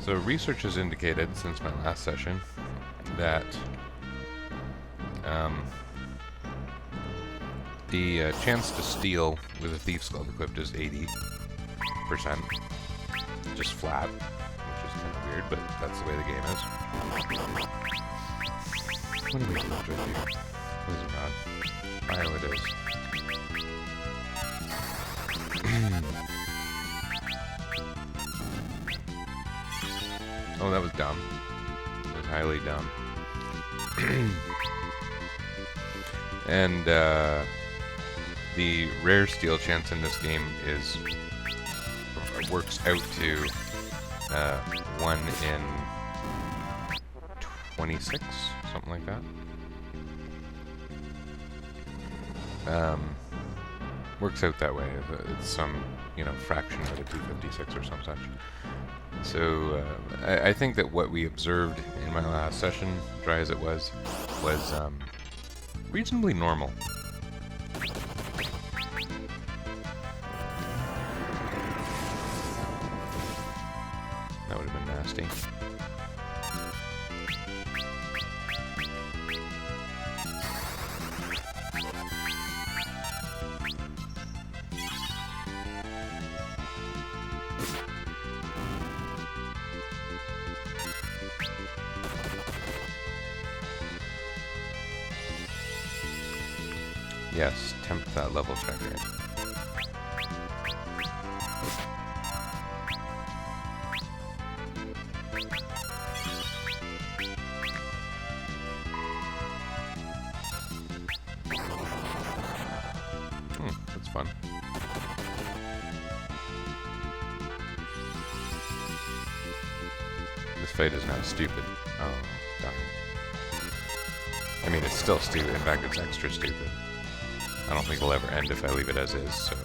So research has indicated since my last session that the chance to steal with a Thief's Glove equipped is 80%, just flat, which is kind of weird, but that's the way the game is. What do we do right here? Poison Rod. Fire it is. Oh, that was dumb. That was highly dumb. And the rare steal chance in this game works out to 1 in 26, something like that. Works out that way. It's some, fraction out of 256 or some such. So I think that what we observed in my last session, dry as it was reasonably normal. That would have been nasty. Yes, tempt that level checker. That's fun. This fight is now stupid. Oh, darn. I mean, it's still stupid. In fact, it's extra stupid. I don't think it'll ever end if I leave it as is, so...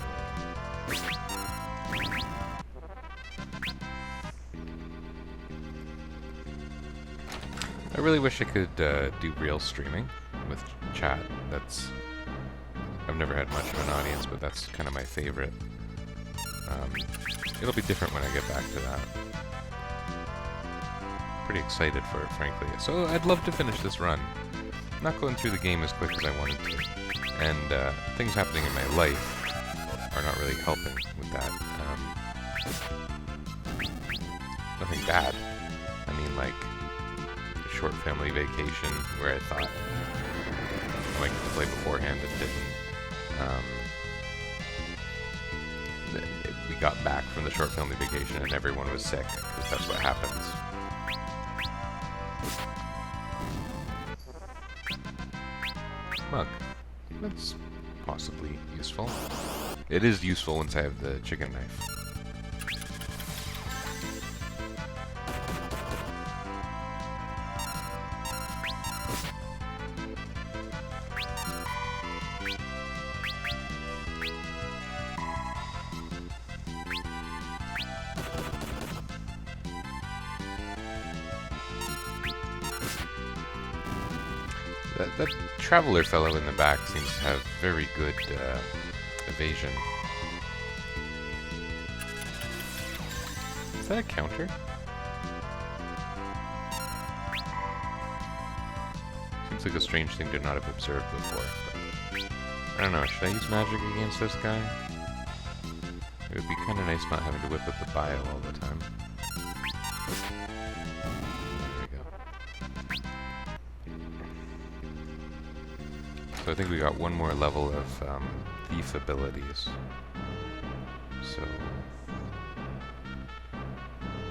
I really wish I could do real streaming with chat. I've never had much of an audience, but that's kind of my favorite. It'll be different when I get back to that. Pretty excited for it, frankly. So I'd love to finish this run. I'm not going through the game as quick as I wanted to. And things happening in my life are not really helping with that. Nothing bad. I mean, like, a short family vacation where I thought I might get to play beforehand and didn't. We got back from the short family vacation and everyone was sick, because that's what happens. Mug. That's possibly useful. It is useful once I have the chicken knife. That traveler fellow in the back seems to have very good evasion. Is that a counter? Seems like a strange thing to not have observed before. But I don't know, should I use magic against this guy? It would be kind of nice not having to whip up the bio all the time. So I think we got one more level of thief abilities. So,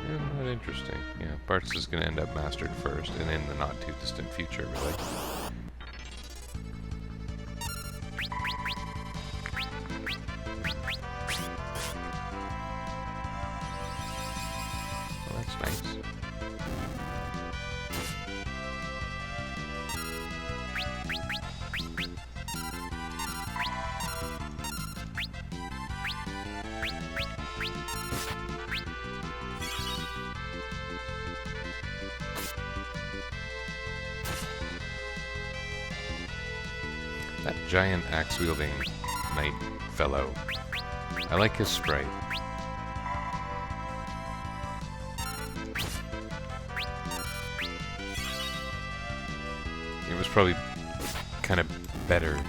yeah, not interesting. Yeah, Bart's is going to end up mastered first, and in the not too distant future, really. Well, that's nice. That giant axe-wielding knight fellow. I like his sprite. it was probably kind of better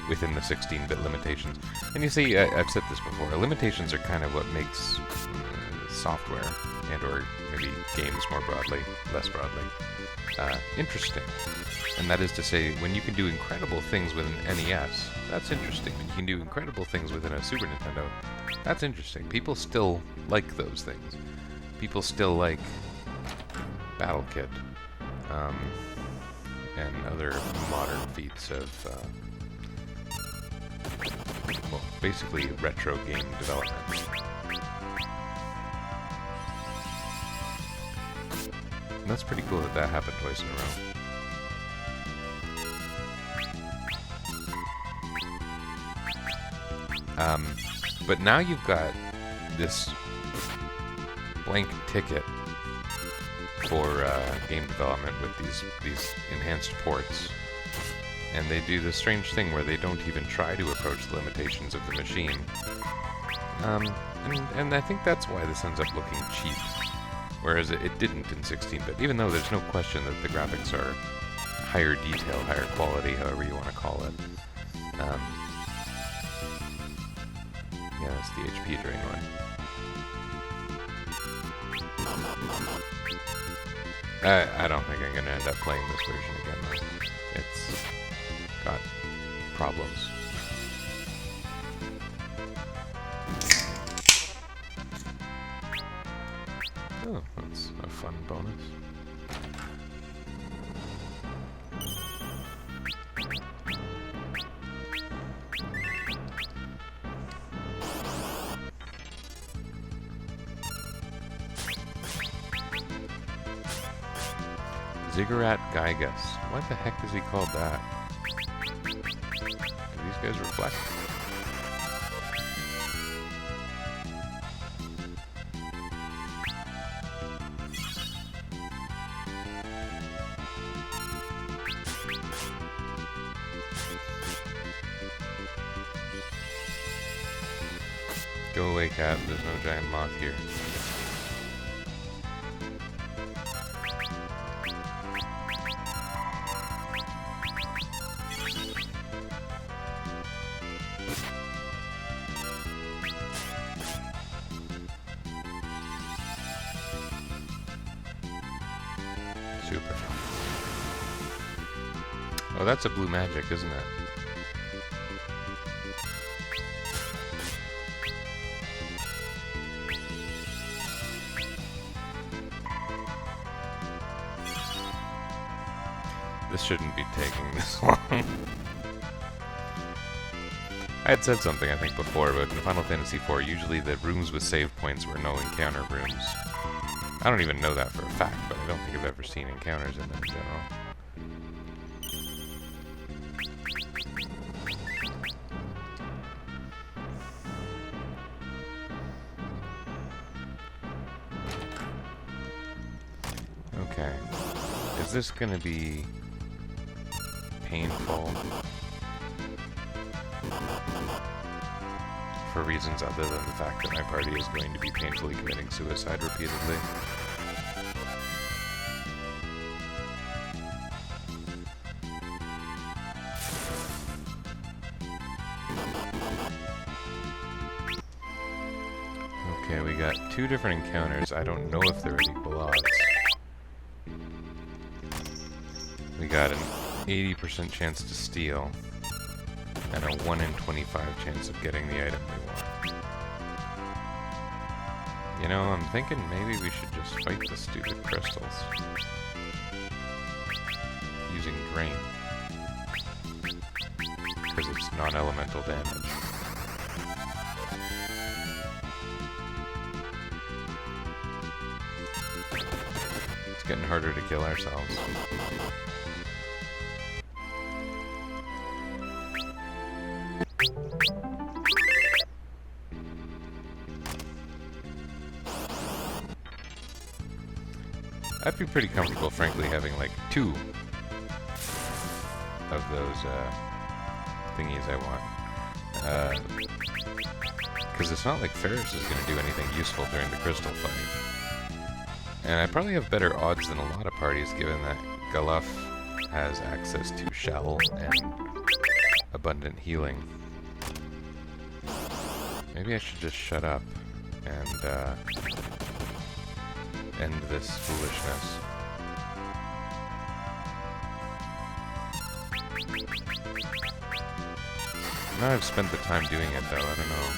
within the 16-bit limitations. And you see, I've said this before, limitations are kind of what makes software, and or maybe games more broadly, less broadly, interesting. And that is to say, when you can do incredible things with an NES, that's interesting. When you can do incredible things within a Super Nintendo, that's interesting. People still like those things. People still like Battle Kit, and other modern feats of, well, basically retro game development. And that's pretty cool that that happened twice in a row. But now you've got this blank ticket for game development with these enhanced ports, and they do this strange thing where they don't even try to approach the limitations of the machine. And I think that's why this ends up looking cheap, whereas it didn't in 16-bit, even though there's no question that the graphics are higher detail, higher quality, however you want to call it. Yeah, that's the HP drain one. I don't think I'm going to end up playing this version again, though. It's got problems. Oh, that's a fun bonus. Ziggurat Gygus. What the heck is he called that? Do these guys reflect? Go away, cat. There's no giant moth here. Super. Oh, that's a blue magic, isn't it? This shouldn't be taking this long. I had said something, I think, before, but in Final Fantasy IV, usually the rooms with save points were no encounter rooms. I don't even know that for a fact, but I don't think I've ever seen encounters in them in general. Okay. Is this gonna be painful for reasons other than the fact that my party is going to be painfully committing suicide repeatedly? Okay, we got two different encounters. I don't know if they're at equal odds. We got an 80% chance to steal, and a 1 in 25 chance of getting the item we want. You know, I'm thinking maybe we should just fight the stupid crystals. Using Drain. Because it's non-elemental damage. It's getting harder to kill ourselves. I'd be pretty comfortable, frankly, having like 2 of those thingies I want. Because it's not like Ferris is going to do anything useful during the crystal fight. And I probably have better odds than a lot of parties, given that Galuf has access to shell and abundant healing. Maybe I should just shut up and end this foolishness. Now I've spent the time doing it though, I don't know.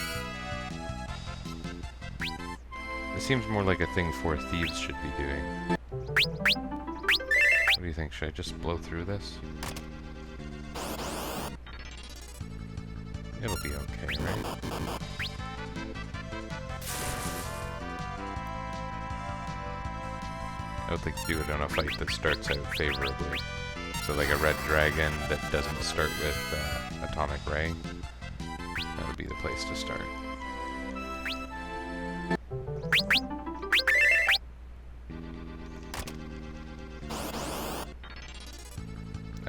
It seems more like a thing Four Thieves should be doing. What do you think? Should I just blow through this? It'll be okay, right? I would think to do it on a fight that starts out favorably. So like a red dragon that doesn't start with atomic ray. That would be the place to start.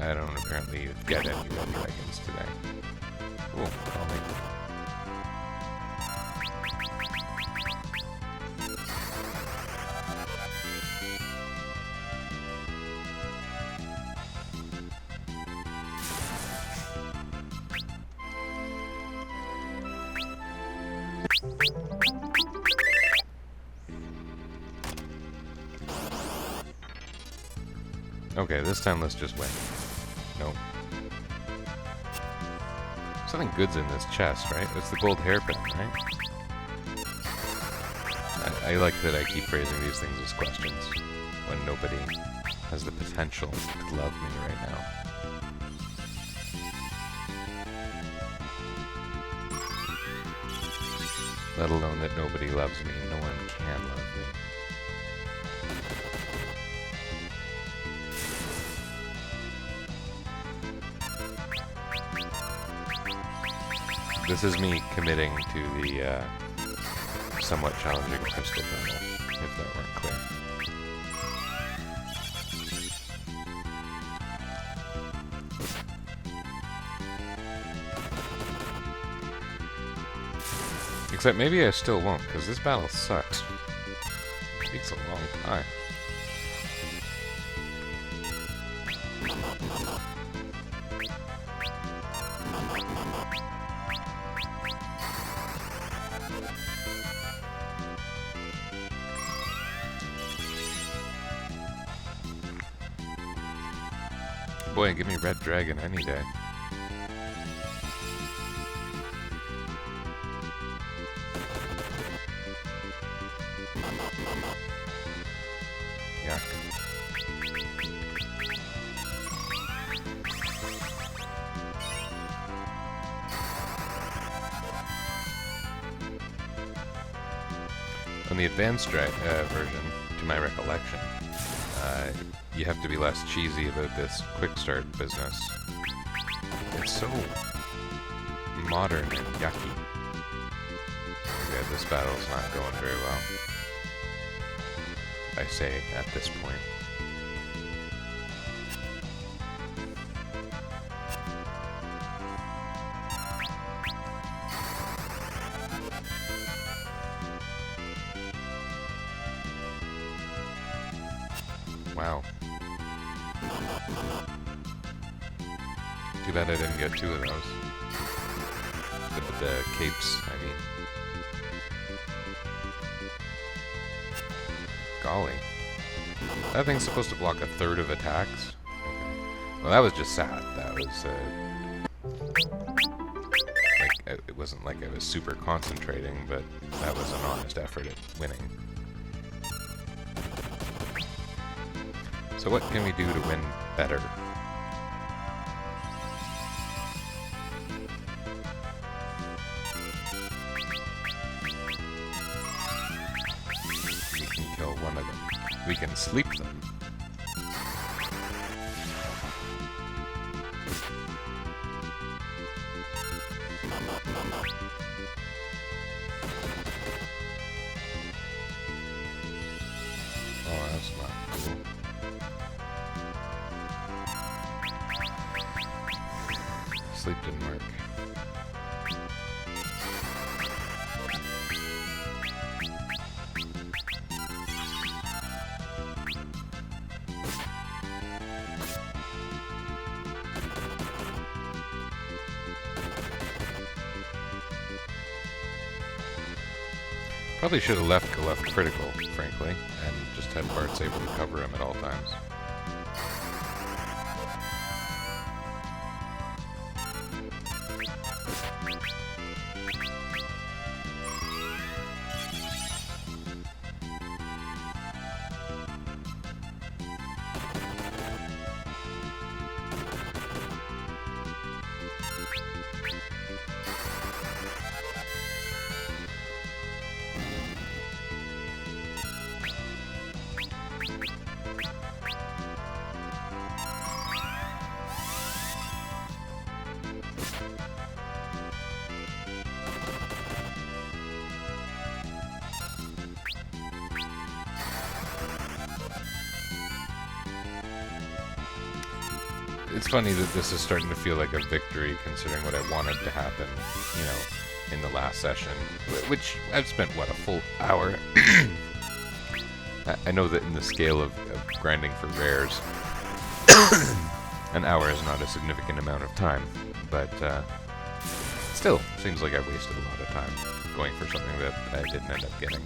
I don't apparently get any red dragons today. Cool, I'll make them. Okay, this time let's just win. Nope. Something good's in this chest, right? It's the gold hairpin, right? I like that I keep phrasing these things as questions when nobody has the potential to love me right now. Let alone that nobody loves me. No one can love me. This is me committing to the somewhat challenging crystal battle, if that weren't clear. Except maybe I still won't, because this battle sucks. It takes a long time. Boy, give me Red Dragon any day. Yuck. On the advanced version, to my recollection, you have to be less cheesy about this quick start business. It's so modern and yucky. Okay, this battle's not going very well. I say at this point. Wow. Too bad I didn't get two of those. The capes, I mean. Golly. That thing's supposed to block a third of attacks? Okay. Well, that was just sad. That was, like, it wasn't like I was super concentrating, but that was an honest effort at winning. So what can we do to win better? We can kill one of them. We can sleep them. Oh, that's not cool. Sleep didn't work. Probably should have left critical, frankly, and just had Bart's able to cover him at all times. It's funny that this is starting to feel like a victory, considering what I wanted to happen, you know, in the last session, which I've spent, what, a full hour? I know that in the scale of grinding for rares, an hour is not a significant amount of time, but still, seems like I wasted a lot of time going for something that I didn't end up getting.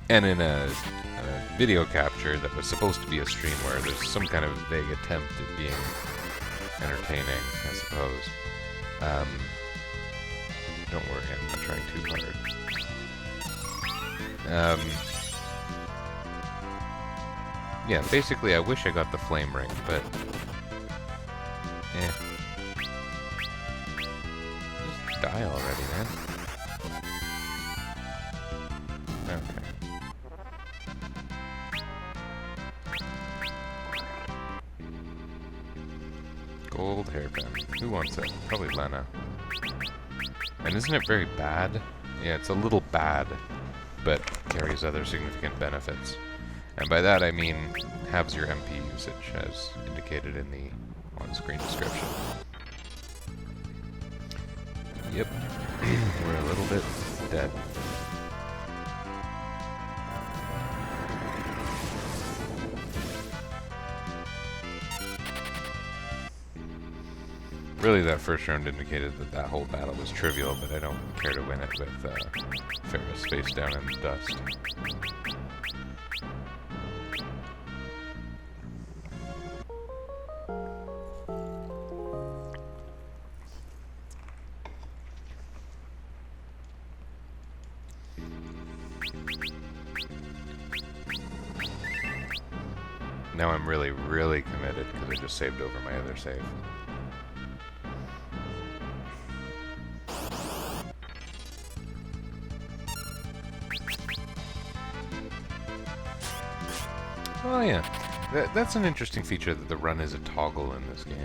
And in a video capture that was supposed to be a stream where there's some kind of vague attempt at being entertaining, I suppose. Don't worry, I'm not trying too hard. Yeah, basically I wish I got the flame ring, but just die already, man. Okay. Gold hairpin. Who wants it? Probably Lena. And isn't it very bad? Yeah, it's a little bad, but carries other significant benefits. And by that I mean halves your MP usage, as indicated in the on-screen description. Yep. We're a little bit dead. Really, that first round indicated that that whole battle was trivial, but I don't care to win it with Ferris face down in the dust. Now I'm really, really committed because I just saved over my other save. Oh yeah, that's an interesting feature, that the run is a toggle in this game.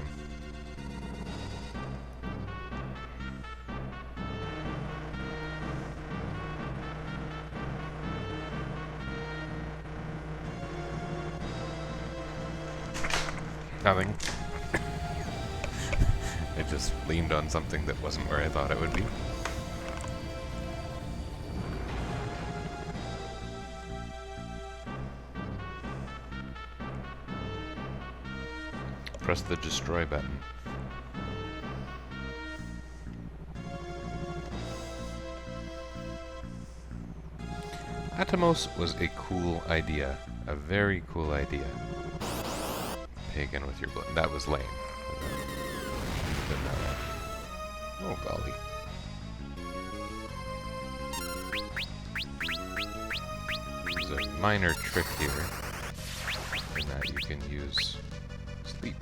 Nothing. I just leaned on something that wasn't where I thought it would be. Press the destroy button. Atomos was a cool idea. A very cool idea. Pagan with your blood. That was lame. Oh, golly. There's a minor trick here, in that you can use sleep.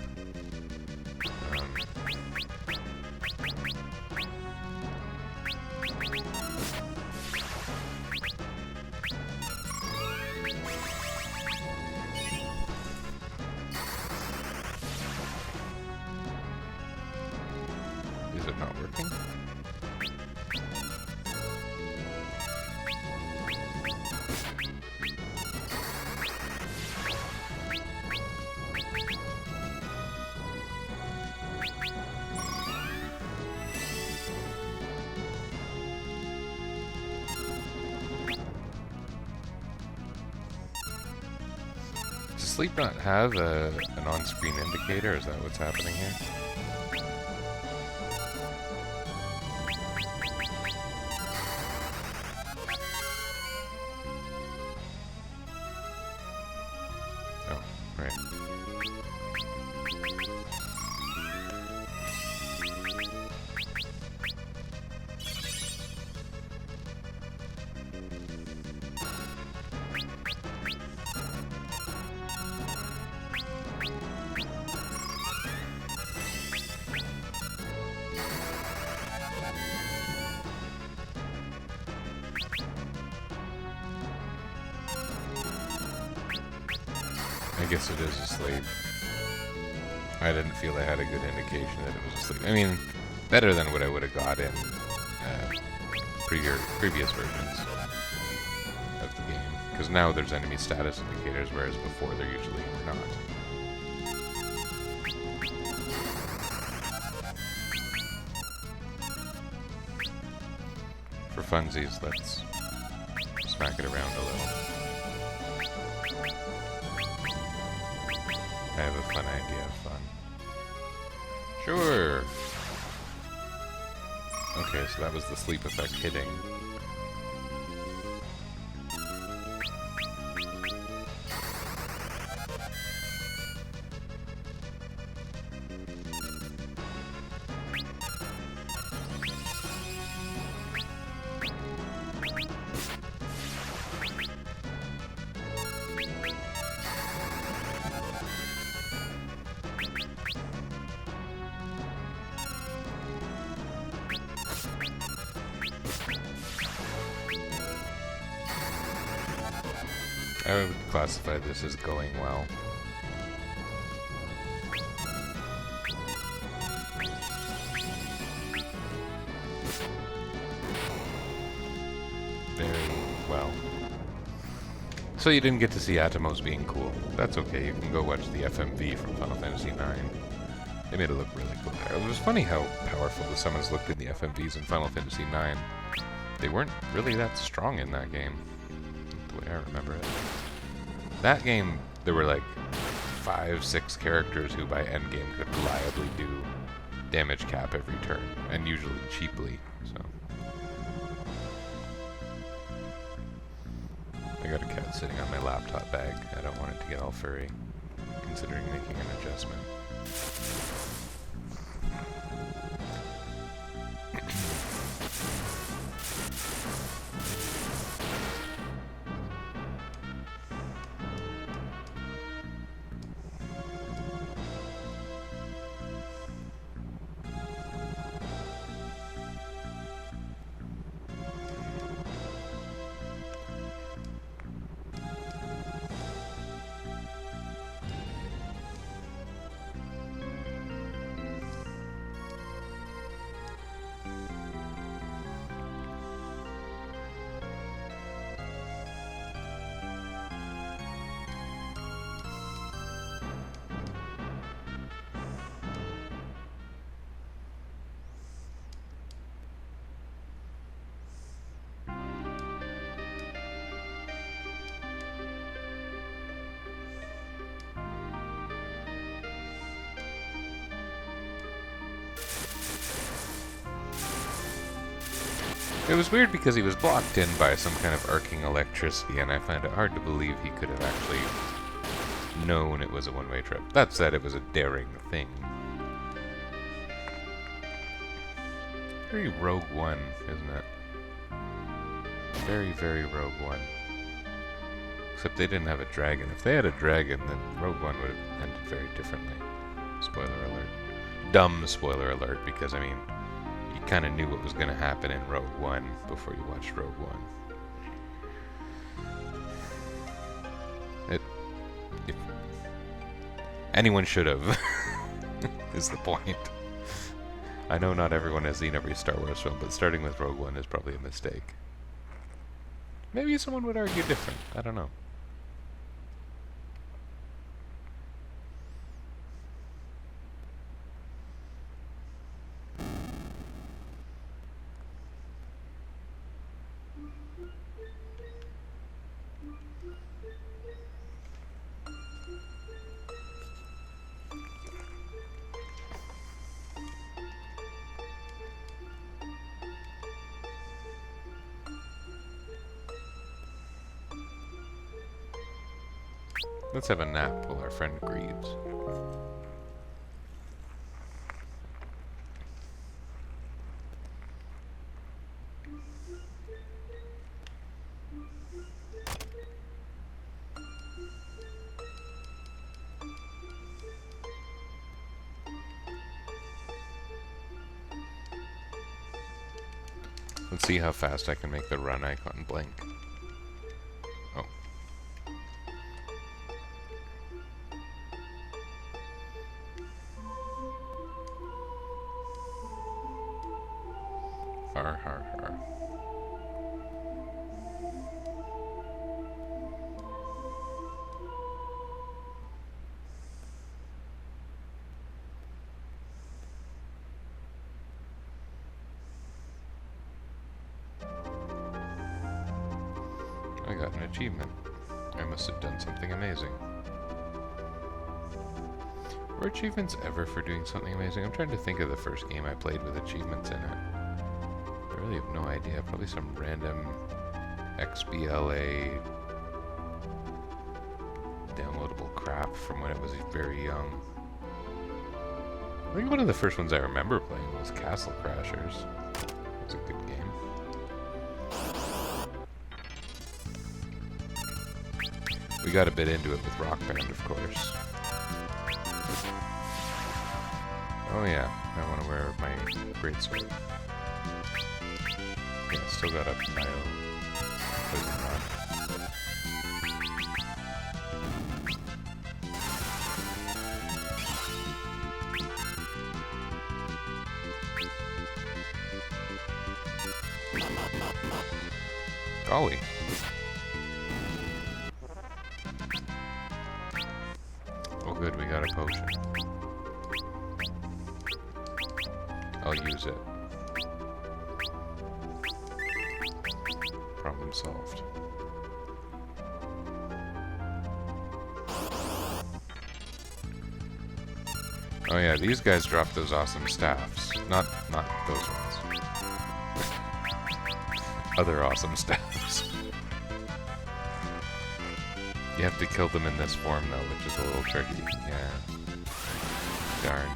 Is it not working? Does sleep not have an on-screen indicator? Is that what's happening here? Oh, right. I guess it is asleep. I didn't feel I had a good indication that it was asleep. I mean, better than what I would have got in previous versions of the game. Because now there's enemy status indicators, whereas before there usually were not. For funsies, let's smack it around a little. I have a fun idea of fun. Sure! Okay, so that was the sleep effect hitting. I would classify this as going well. Very well. So you didn't get to see Atomos being cool. That's okay, you can go watch the FMV from Final Fantasy IX. They made it look really cool. It was funny how powerful the summons looked in the FMVs in Final Fantasy IX. They weren't really that strong in that game, the way I remember it. That game, there were like 5-6 characters who by endgame could reliably do damage cap every turn, and usually cheaply, so. I got a cat sitting on my laptop bag. I don't want it to get all furry, considering making an adjustment. It was weird because he was blocked in by some kind of arcing electricity, and I find it hard to believe he could have actually known it was a one-way trip. That said, it was a daring thing. Very Rogue One, isn't it? Very, very Rogue One. Except they didn't have a dragon. If they had a dragon, then Rogue One would have ended very differently. Spoiler alert. Dumb spoiler alert, because, I mean, you kind of knew what was going to happen in Rogue One before you watched Rogue One. Anyone should have, is the point. I know not everyone has seen every Star Wars film, but starting with Rogue One is probably a mistake. Maybe someone would argue different. I don't know. Let's have a nap while our friend grieves. Let's see how fast I can make the run icon blink. Oh. Har, har, har. I got an achievement. I must have done something amazing. Were achievements ever for doing something amazing? I'm trying to think of the first game I played with achievements in it. I really have no idea. Probably some random XBLA downloadable crap from when it was very young. I think one of the first ones I remember playing was Castle Crashers. It was a good game. We got a bit into it with Rock Band, of course. Oh yeah, I want to wear my greatsword. Yeah, still got a bio poison rod. Golly. Oh good, we got a potion. I'll use it. Problem solved. Oh yeah, these guys drop those awesome staffs. Not those ones. Other awesome staffs. You have to kill them in this form though, which is a little tricky. Yeah. Darn.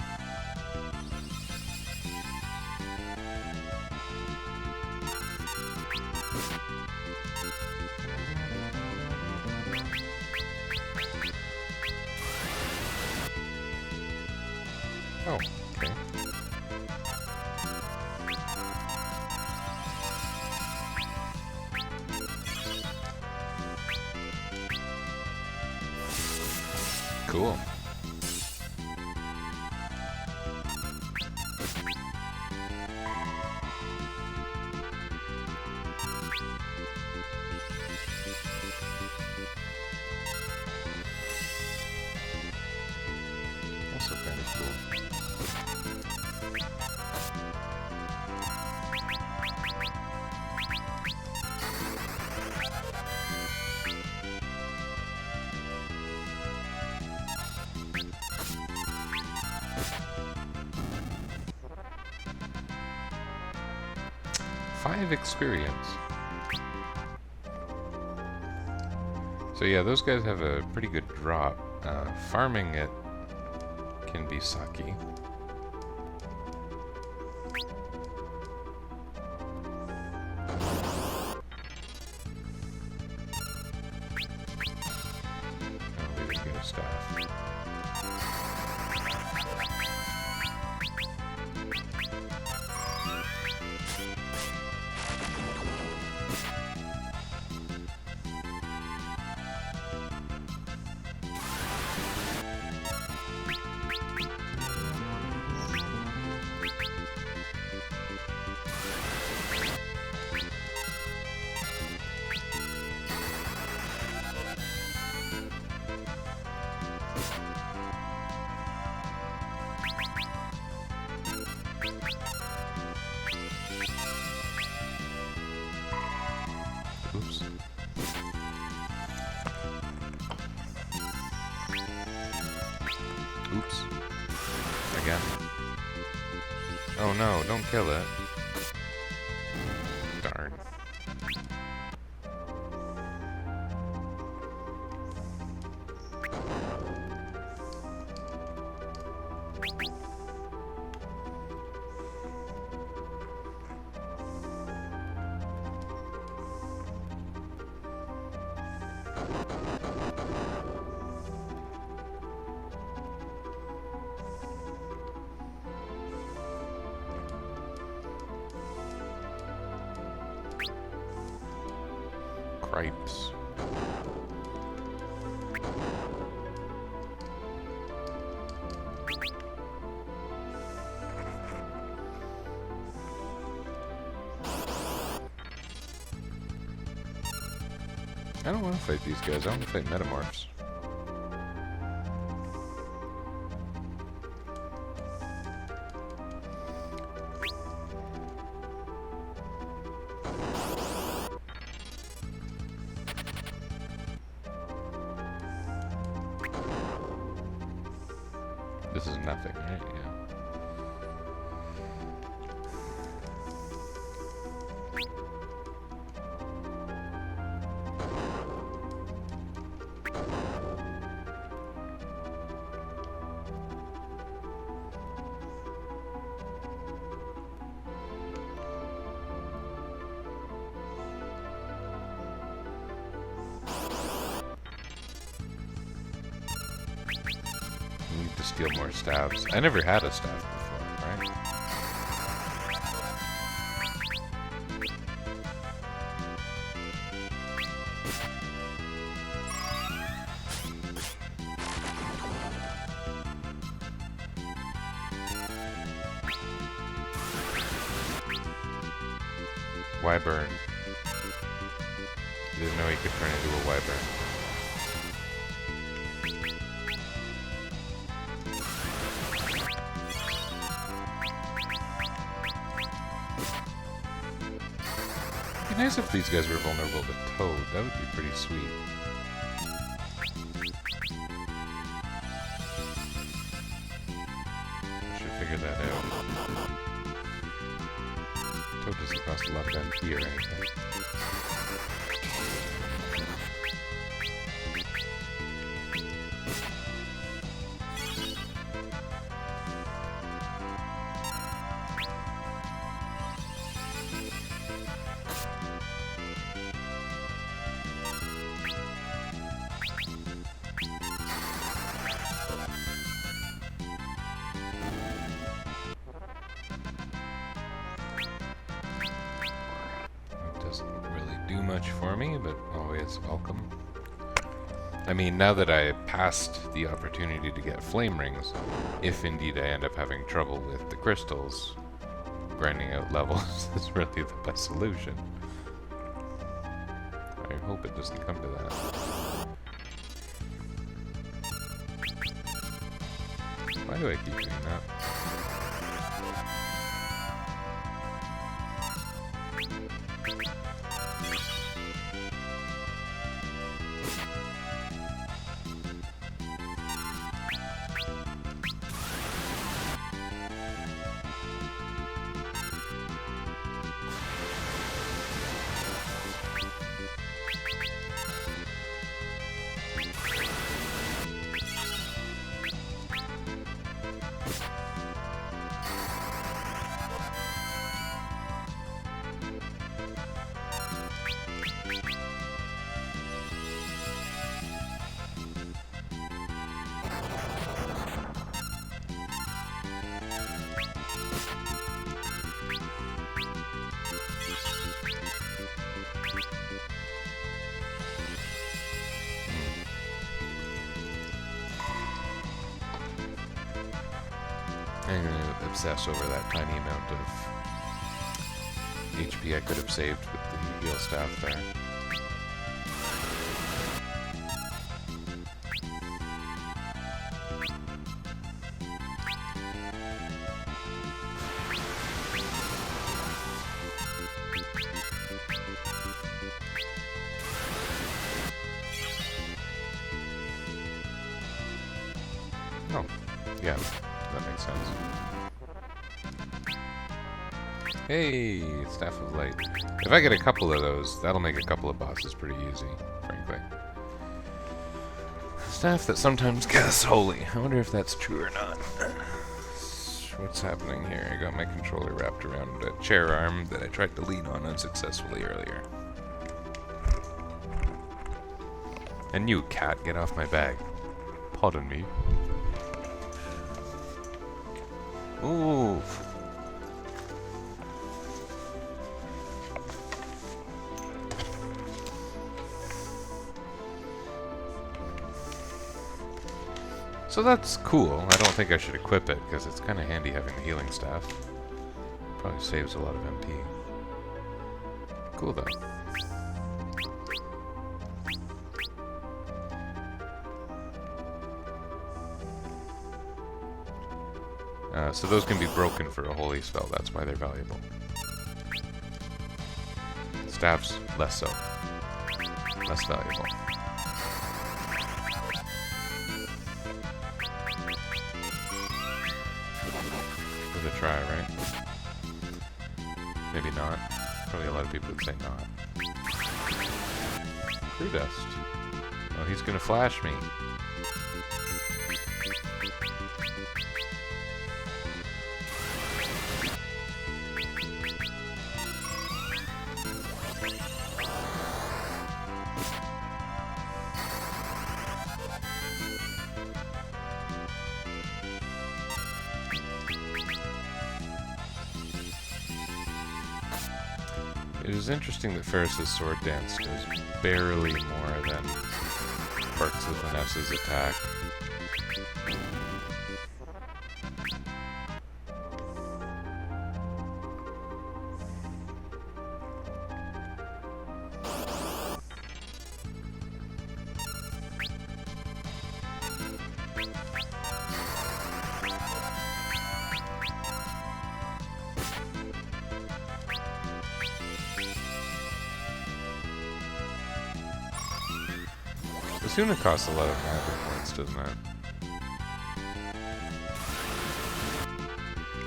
Oh, okay. Cool. Also kind of cool. 5 experience. So yeah, those guys have a pretty good drop. Farming it can be sucky. I'll leave it get a staff. Oops. Oops. Again. Oh no, don't kill it. Darn. stripes. I don't want to fight these guys. I want to fight metamorphs. This is nothing, right? Yeah. Need to steal more staves. I never had a staff before, right? Wyvern. Didn't know he could turn into a wyvern. It'd be nice if these guys were vulnerable to Toad. That would be pretty sweet. Should figure that out. Toad doesn't cost a lot of MP or anything. Doesn't really do much for me, but always welcome. I mean, now that I passed the opportunity to get flame rings, if indeed I end up having trouble with the crystals, grinding out levels is really the best solution. I hope it doesn't come to that. Why do I keep doing that? I'm gonna obsess over that tiny amount of HP I could have saved with the heal staff there. Oh, yeah. That makes sense. Hey, Staff of Light. If I get a couple of those, that'll make a couple of bosses pretty easy, frankly. Staff that sometimes casts holy. I wonder if that's true or not. What's happening here? I got my controller wrapped around a chair arm that I tried to lean on unsuccessfully earlier. And you, cat, get off my bag. Pardon me. Ooh. So that's cool. I don't think I should equip it, because it's kind of handy having the healing staff. Probably saves a lot of MP. Cool, though. So those can be broken for a holy spell, that's why they're valuable. Staffs, less so. Less valuable. Worth a try, right? Maybe not. Probably a lot of people would say not. Crew dust. Oh, he's gonna flash me. It is interesting that Ferris's sword dance does barely more than Sparks of Vanessa's attack. Asuna costs a lot of magic points, doesn't it?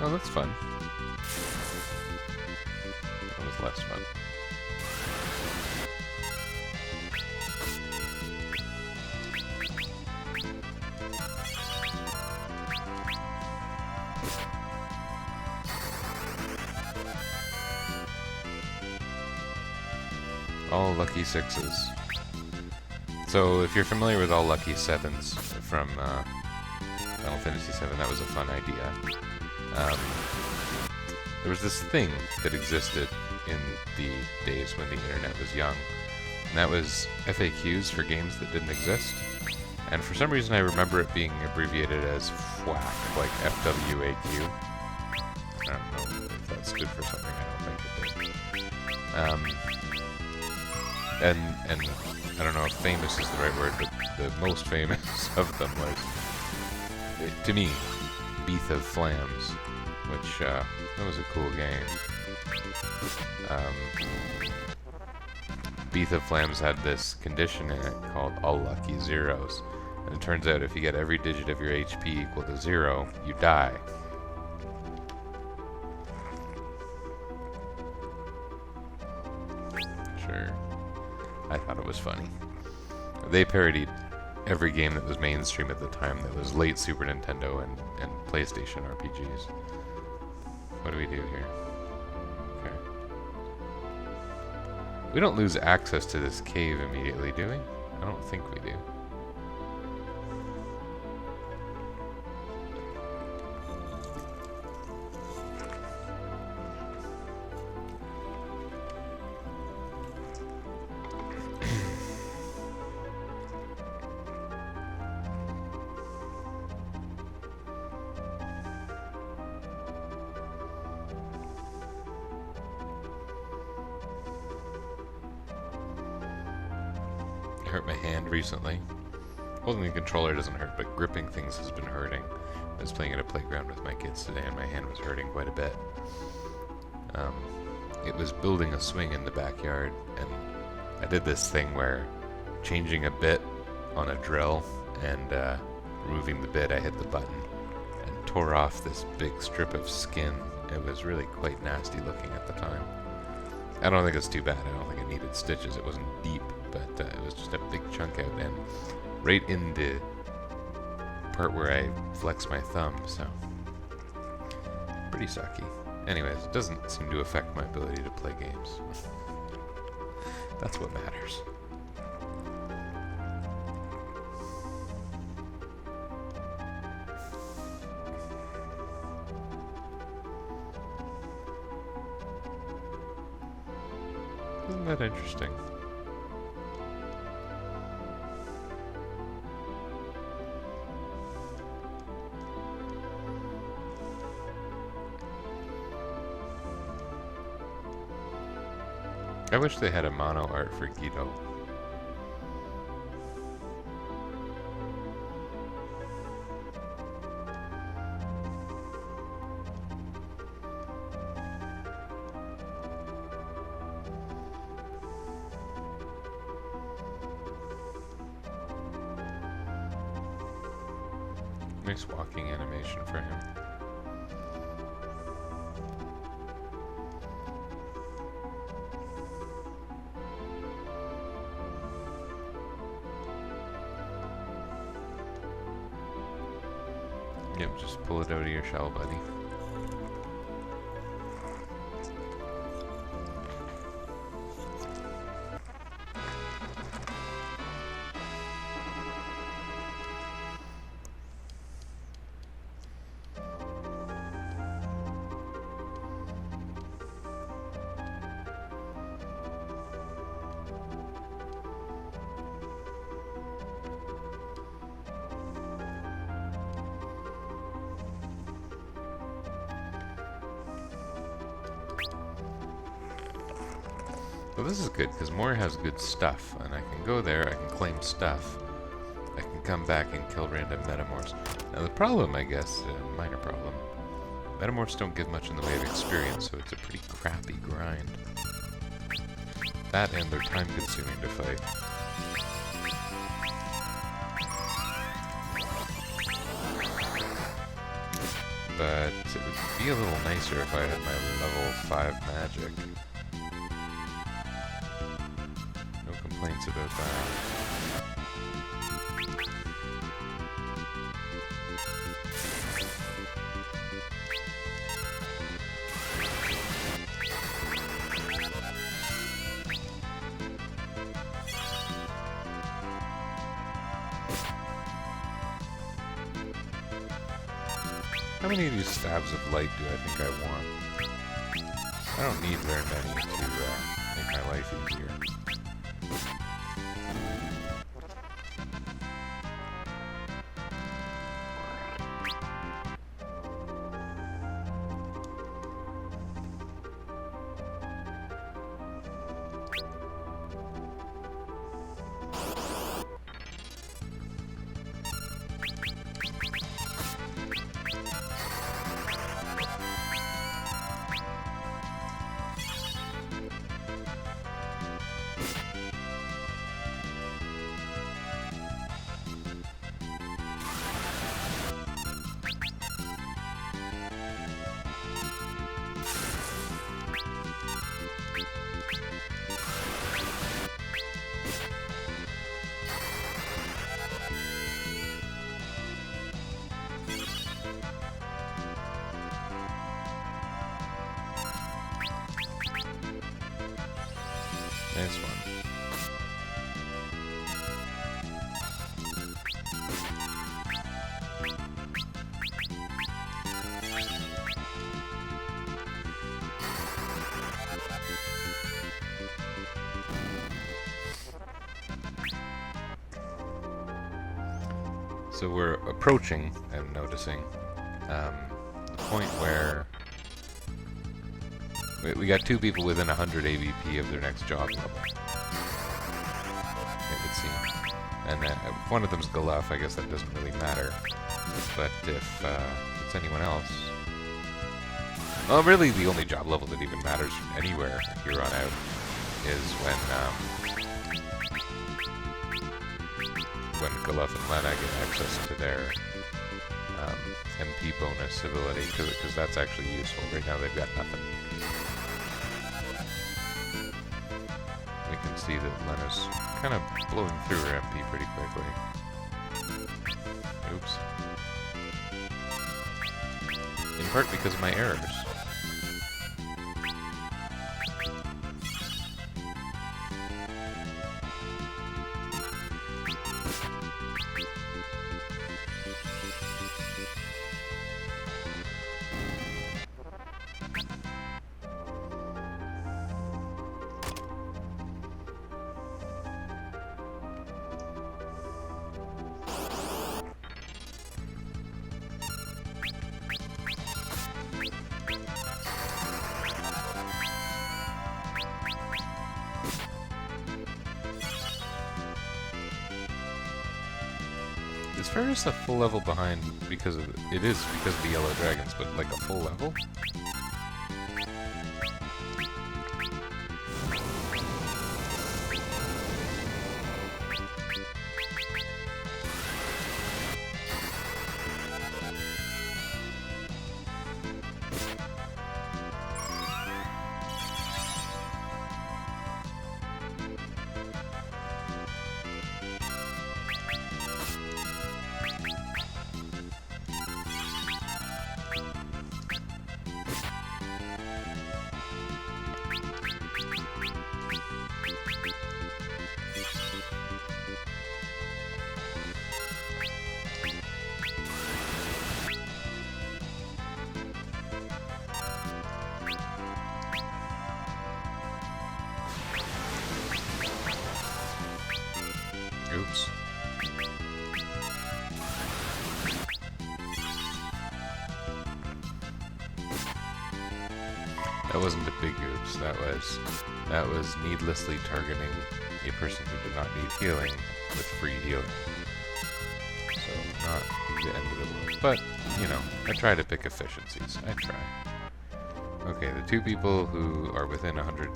Oh, that's fun. That was less fun. All lucky sixes. So, if you're familiar with all lucky sevens from Final Fantasy VII, that was a fun idea. There was this thing that existed in the days when the internet was young, and that was FAQs for games that didn't exist. And for some reason I remember it being abbreviated as FWAQ, like FWAQ. I don't know if that stood for something, I don't think it did. And I don't know if famous is the right word, but the most famous of them was, to me, Beath of Flams, which, that was a cool game. Beath of Flams had this condition in it called all lucky zeros. And it turns out if you get every digit of your HP equal to 0, you die. Sure. I thought it was funny. They parodied every game that was mainstream at the time that was late Super Nintendo and PlayStation RPGs. What do we do here? Okay. We don't lose access to this cave immediately, do we? I don't think we do. I hurt my hand recently. Holding the controller doesn't hurt, but gripping things has been hurting. I was playing at a playground with my kids today and my hand was hurting quite a bit. It was building a swing in the backyard, and I did this thing where changing a bit on a drill and removing the bit, I hit the button and tore off this big strip of skin. It was really quite nasty looking at the time. I don't think it's too bad. I don't think it needed stitches. It wasn't deep, but it was just a big chunk out and right in the part where I flex my thumb, so pretty sucky. Anyways, it doesn't seem to affect my ability to play games. That's what matters. Isn't that interesting? I wish they had a mono art for Guido. Nice walking animation for him. Yep, just pull it out of your shell, buddy. Well, this is good, because Moore has good stuff, and I can go there, I can claim stuff, I can come back and kill random metamorphs. Now the problem, I guess, minor problem, metamorphs don't give much in the way of experience, so it's a pretty crappy grind. That and they're time-consuming to fight. But it would be a little nicer if I had my level 5 magic. Complaints about that. How many of these stabs of light do I think I want? I don't need very many to make my life easier. Nice one. So we're approaching, I'm noticing, the point where we got 2 people within 100 AVP of their next job level. It would seem. And if one of them's Galuf, I guess that doesn't really matter. But if it's anyone else... Well, really the only job level that even matters from anywhere here on out is when Galuf and Lena get access to their MP bonus ability, because that's actually useful. Right now they've got nothing. We can see that Lena's kind of blowing through her MP pretty quickly. Oops. In part because of my errors. Ferris a full level behind because of it is because of the yellow dragons, but like a full level? Oops. That wasn't a big oops. That was needlessly targeting a person who did not need healing with free healing. So not the end of the world. But, you know, I try to pick efficiencies. I try. Okay, the two people who are within 100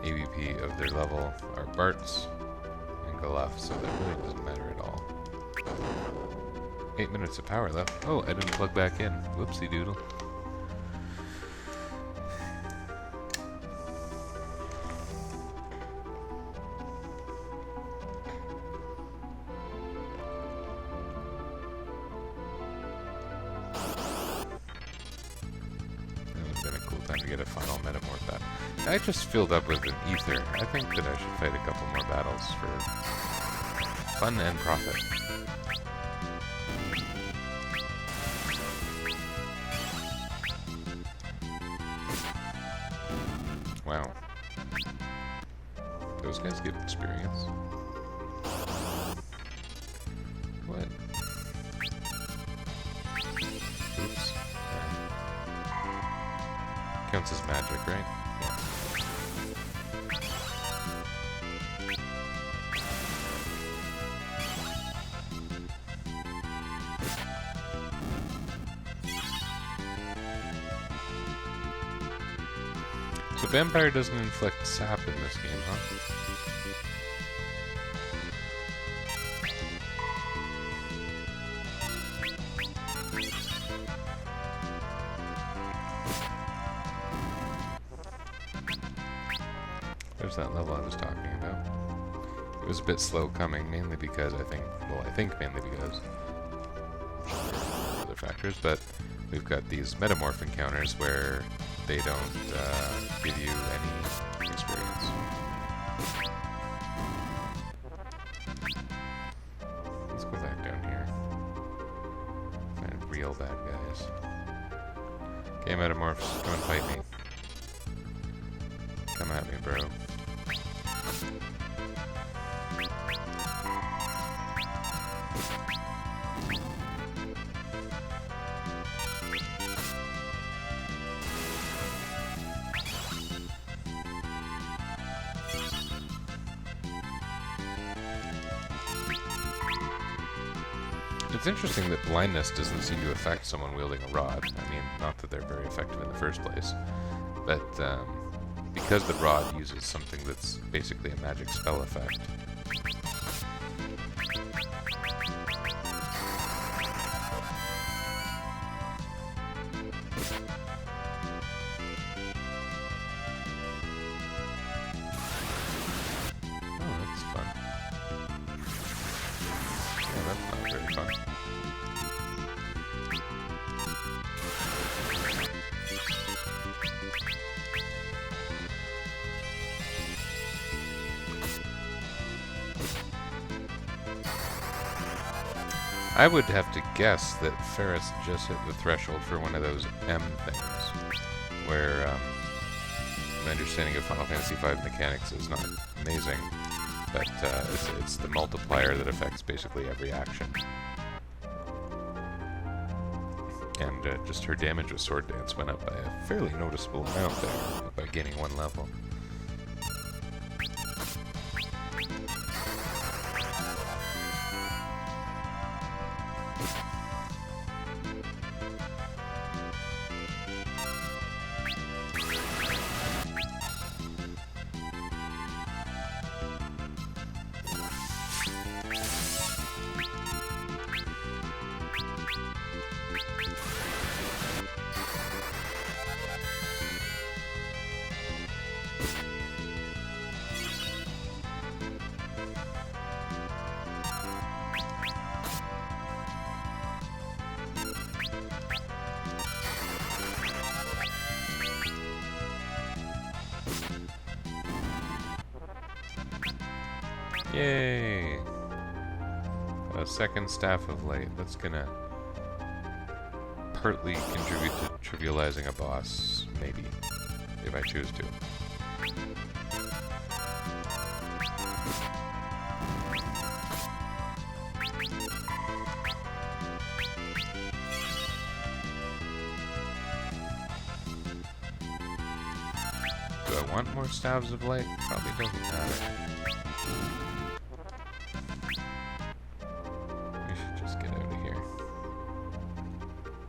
AVP of their level are Bart's and Golaf, so that really doesn't matter at all. 8 minutes of power left. Oh, I didn't plug back in. Whoopsie doodle. I just filled up with an ether. I think that I should fight a couple more battles for fun and profit. Wow. Those guys get experience. What? Oops. Counts as magic, right? So Vampire doesn't inflict sap in this game, huh? There's that level I was talking about. It was a bit slow coming, mainly because I think mainly because other factors, but we've got these metamorph encounters where they don't give you any experience. Let's go back down here. Find real bad guys. Okay, metamorphs, come and fight me. Come at me, bro. It's interesting that blindness doesn't seem to affect someone wielding a rod. I mean, not that they're very effective in the first place, but because the rod uses something that's basically a magic spell effect. Oh, that's fun. Yeah, that's not very fun. I would have to guess that Ferris just hit the threshold for one of those M things, where my understanding of Final Fantasy V mechanics is not amazing, but it's the multiplier that affects basically every action. And just her damage with Sword Dance went up by a fairly noticeable amount there, by gaining one level. Yay! A second staff of light. That's gonna partly contribute to trivializing a boss, maybe, if I choose to. Do I want more staves of light? Probably doesn't matter. We should just get out of here.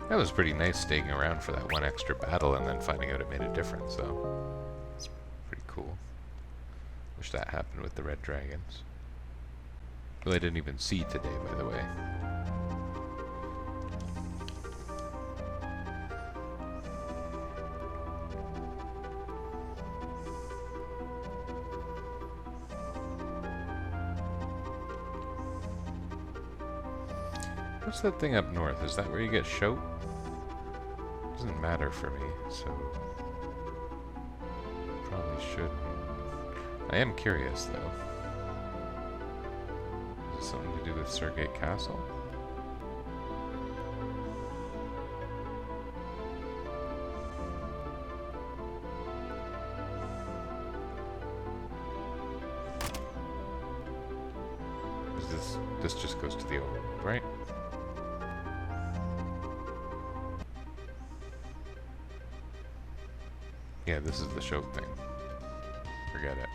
That was pretty nice staying around for that one extra battle and then finding out it made a difference, though. It's pretty cool. Wish that happened with the red dragons. Who I didn't even see today, by the way. What's that thing up north? Is that where you get shout? Doesn't matter for me, so probably should. I am curious though. Is it something to do with Surgate Castle? Is this just goes to the overworld, right? Yeah, this is the show thing. Forget it.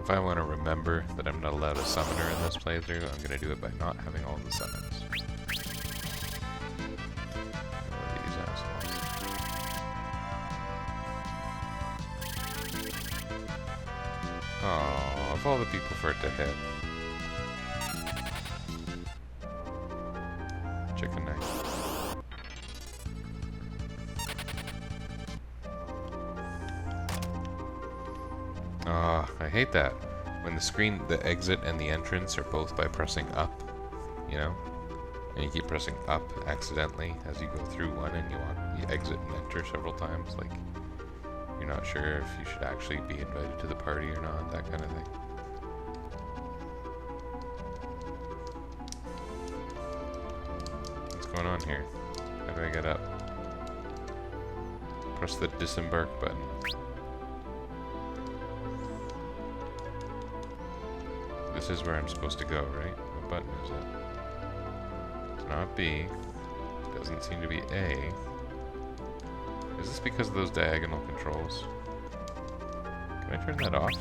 If I want to remember that I'm not allowed a summoner in this playthrough, I'm going to do it by not having all the summons. These assholes. Oh, of all the people for it to hit. Chicken knife. I hate that. When the screen, the exit and the entrance are both by pressing up, you know? And you keep pressing up accidentally as you go through one and you exit and enter several times, like you're not sure if you should actually be invited to the party or not, that kind of thing. What's going on here? How do I get up? Press the disembark button. This is where I'm supposed to go, right? What button is it? It's not B. It doesn't seem to be A. Is this because of those diagonal controls? Can I turn that off?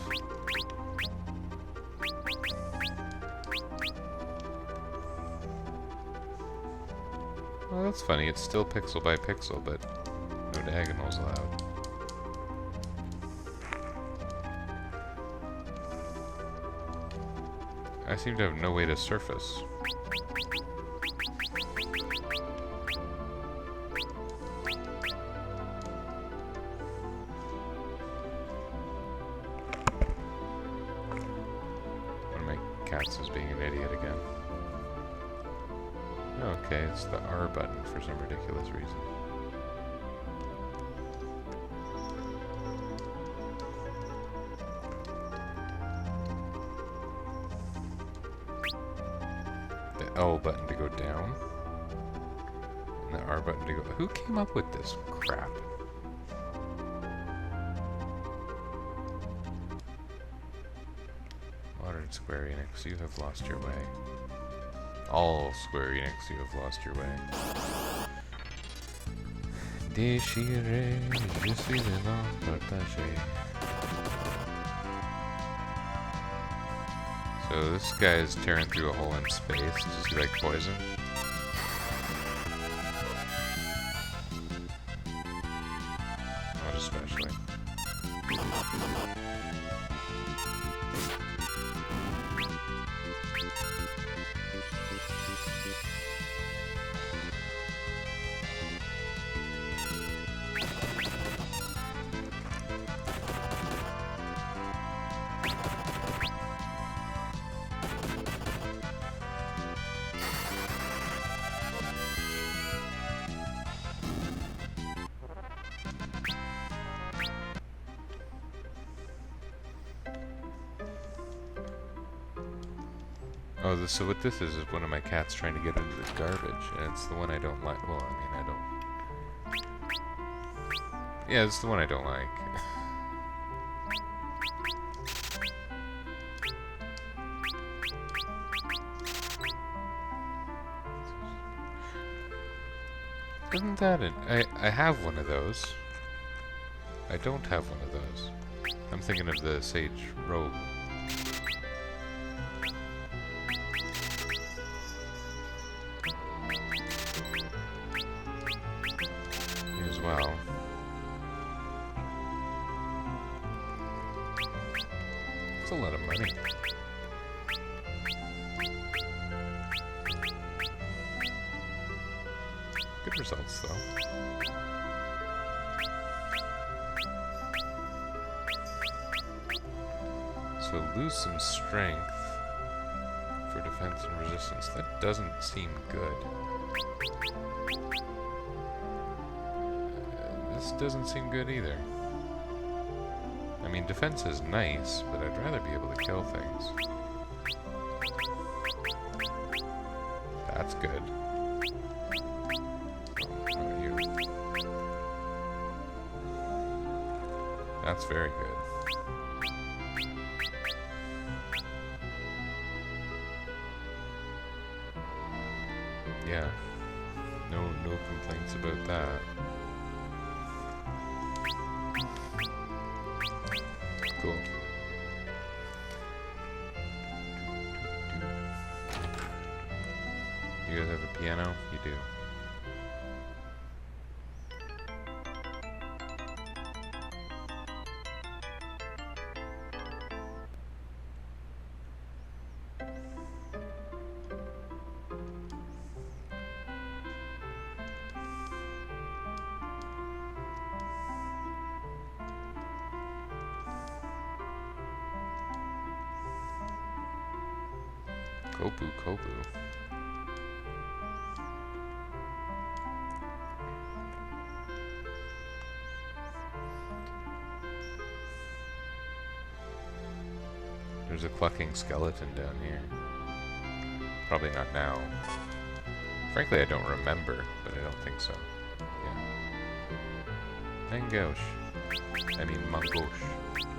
Well, that's funny. It's still pixel by pixel, but no diagonals allowed. I seem to have no way to surface. One of my cats is being an idiot again. Okay, it's the R button for some ridiculous reason. L button to go down, and the R button to go... Who came up with this crap? Modern Square Enix, you have lost your way. All Square Enix, you have lost your way. Déchiré, je suis un homme partagé. So this guy is tearing through a hole in space. Does he like poison? Not especially. Oh, so what this is one of my cats trying to get into the garbage, and it's the one I don't like. Well, I mean, I don't... Yeah, it's the one I don't like. Isn't that it? I have one of those. I don't have one of those. I'm thinking of the Sage Rogue. Me as well. It's a lot of money. Good results, though. So lose some strength for defense and resistance. That doesn't seem good. This doesn't seem good either. I mean, defense is nice, but I'd rather be able to kill things. That's good. That's very good. Yeah. No complaints about that. Cool. You guys have a piano? You do. Kobu. There's a clucking skeleton down here. Probably not now. Frankly, I don't remember, but I don't think so. Yeah. Mangosh. I mean, Mangosh.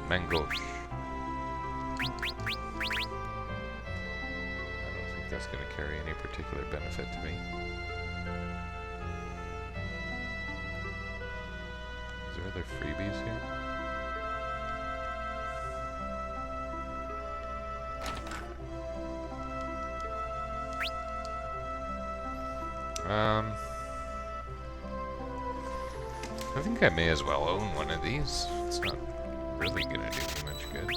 Mangosh. That's going to carry any particular benefit to me. Is there other freebies here? I think I may as well own one of these. It's not really going to do me much good.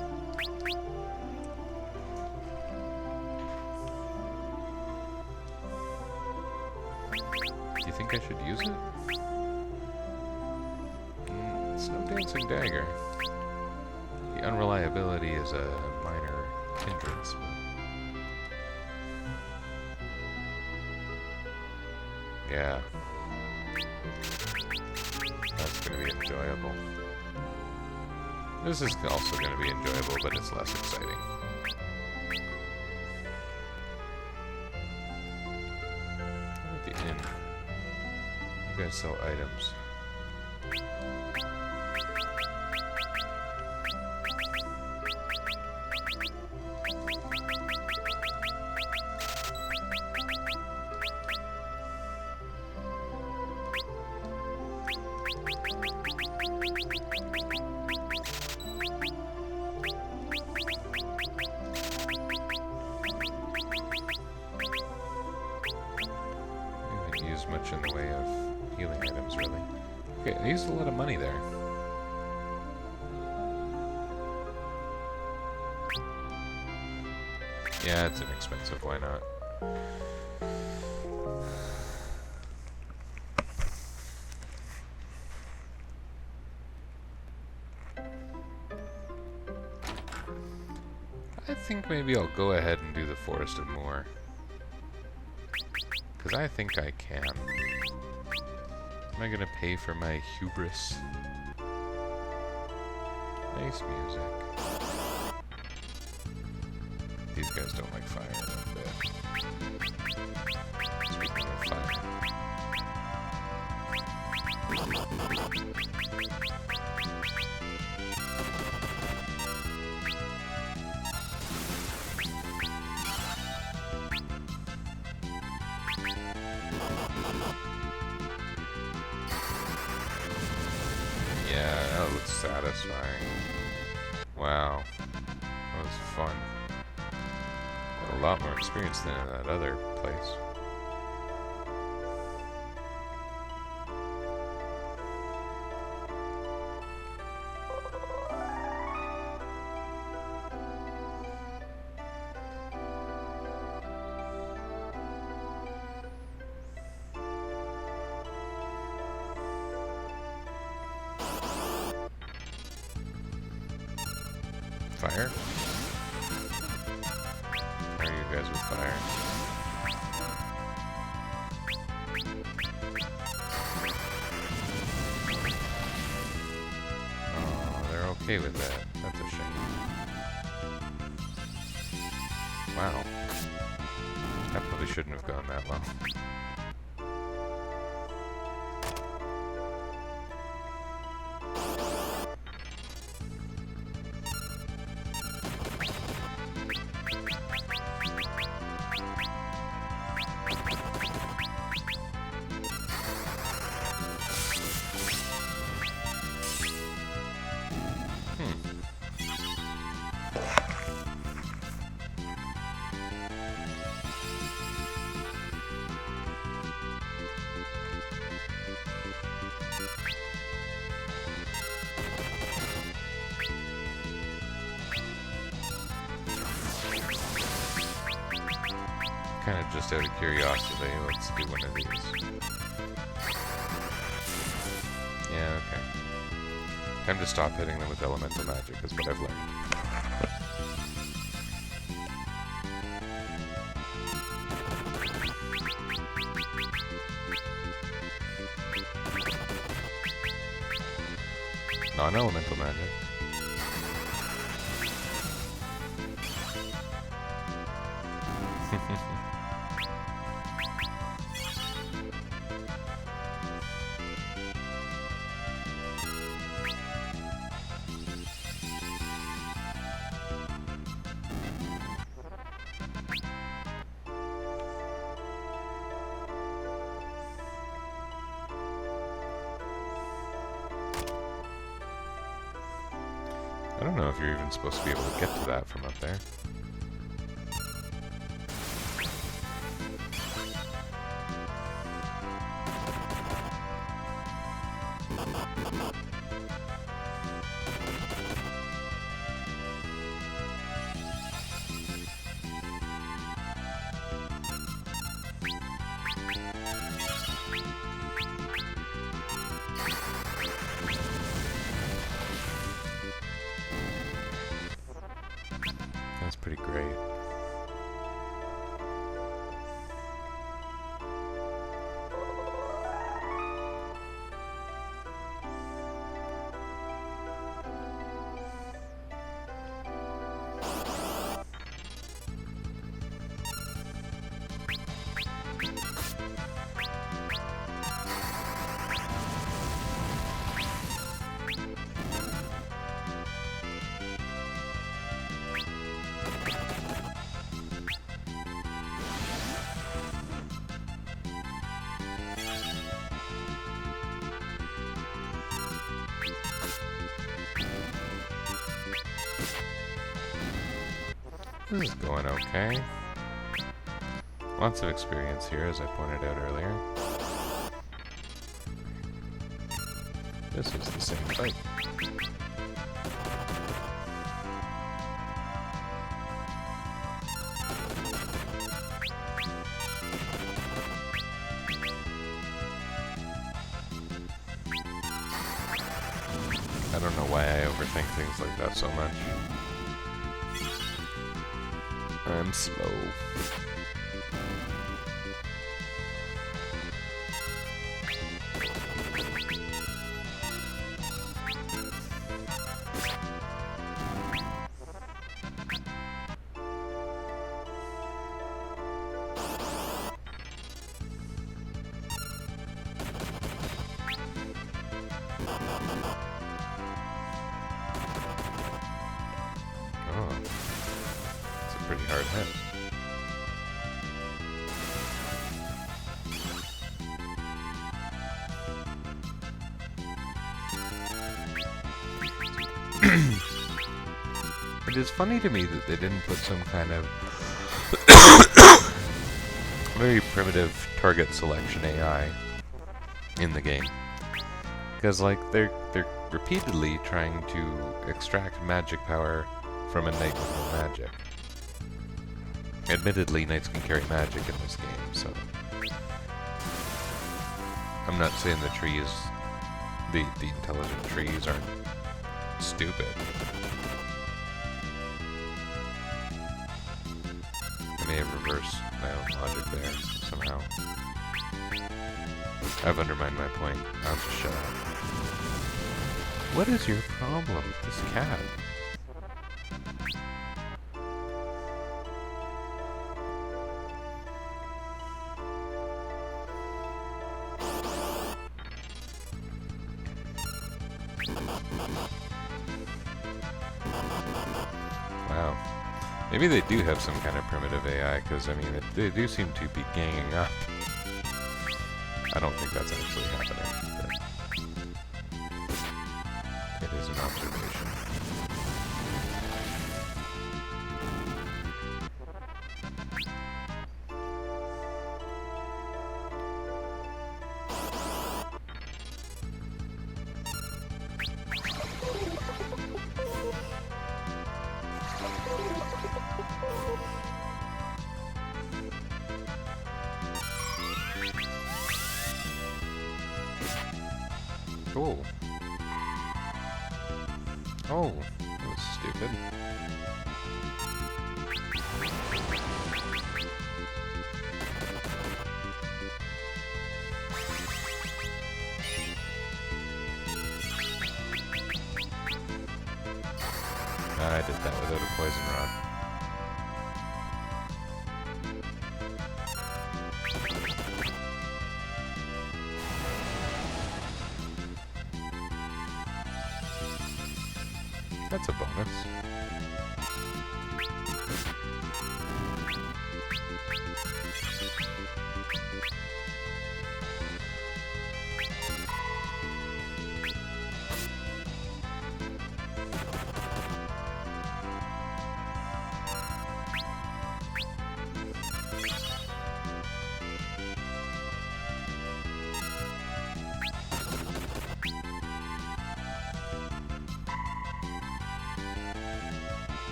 Do you think I should use it? It's no dancing dagger. The unreliability is a minor hindrance. Yeah. That's going to be enjoyable. This is also going to be enjoyable, but it's less exciting. At the inn. You guys sell items. Much in the way of healing items, really. Okay, I used a lot of money there. Yeah, it's inexpensive, why not? I think maybe I'll go ahead and do the Forest of Moor. Because I think I can. Am I going to pay for my hubris? Nice music. these guys don't like fire one bit. Speaking of fire. Yeah, that looks satisfying. Wow. That was fun. Got a lot more experience than in that other place. Fire? How are you guys with fire? Oh, they're okay with that. That's a shame. Wow. That probably shouldn't have gone that well. Kind of just out of curiosity, let's do one of these. Yeah, okay. Time to stop hitting them with elemental magic is what I've learned. Non-elemental magic. I don't know if you're even supposed to be able to get to that from up there. That's pretty great. This is going okay. Lots of experience here, as I pointed out earlier. This is the same fight. I don't know why I overthink things like that so much. I'm slow. It is funny to me that they didn't put some kind of very primitive target selection AI in the game. Because, like, they're repeatedly trying to extract magic power from a knight with no magic. Admittedly, knights can carry magic in this game, so... I'm not saying the trees, the intelligent trees aren't stupid. I may have reversed my own logic there, somehow. I've undermined my point. I'll just shut up. What is your problem with this cat? Wow. Maybe they do have some kind of primitive AI, because, I mean, they do seem to be ganging up. I don't think that's actually happening, but it is an observation. Oh. Oh, that was stupid. I did that without a poison rod. That's a bonus.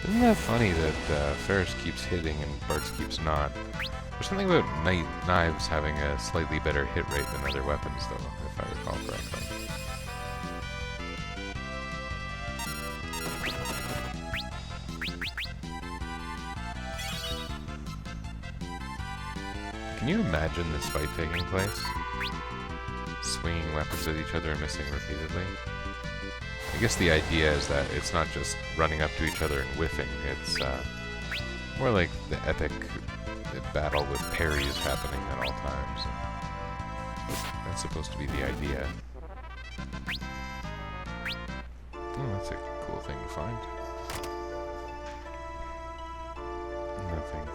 Isn't that funny that Ferris keeps hitting and Bartz keeps not? There's something about knives having a slightly better hit rate than other weapons, though, if I recall correctly. Can you imagine this fight taking place? Swinging weapons at each other and missing repeatedly? I guess the idea is that it's not just running up to each other and whiffing, it's more like the epic battle with parries happening at all times. That's supposed to be the idea. Oh, that's a cool thing to find. Nothing.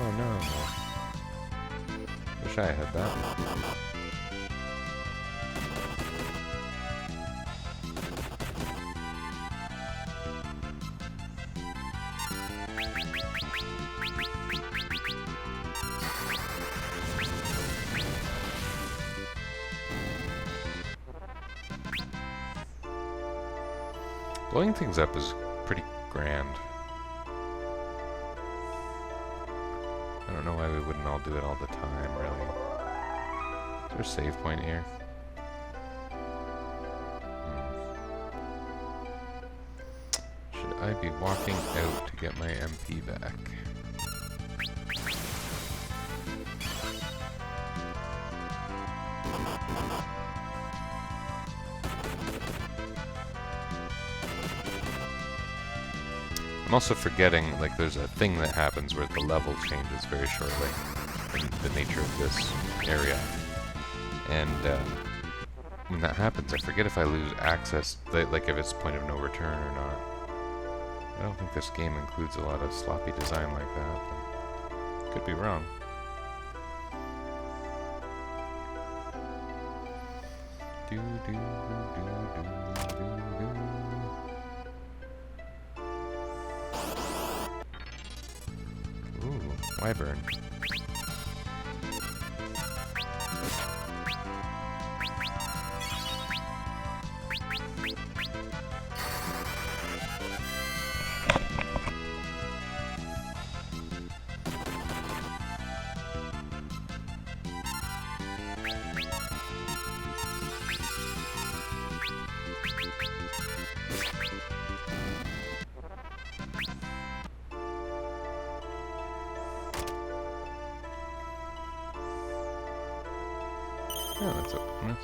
Oh no. Wish I had that. Blowing things up is pretty grand. I don't know why we wouldn't all do it all the time, really. Is there a save point here? Should I be walking out to get my MP back? I'm also forgetting, like, there's a thing that happens where the level changes very shortly in the nature of this area. And when that happens, I forget if I lose access, like if it's point of no return or not. I don't think this game includes a lot of sloppy design like that, but could be wrong. Do, do, do, do, do, do. Ooh, wyvern. Oh, that's a bonus.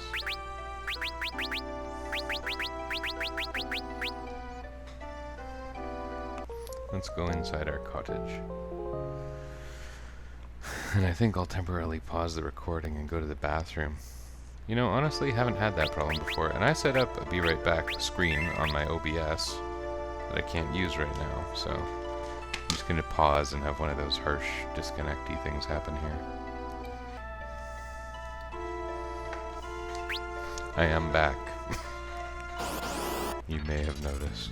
Let's go inside our cottage. And I think I'll temporarily pause the recording and go to the bathroom. You know, honestly, haven't had that problem before. And I set up a be right back screen on my OBS that I can't use right now, so I'm just going to pause and have one of those harsh disconnecty things happen here. I am back. You may have noticed.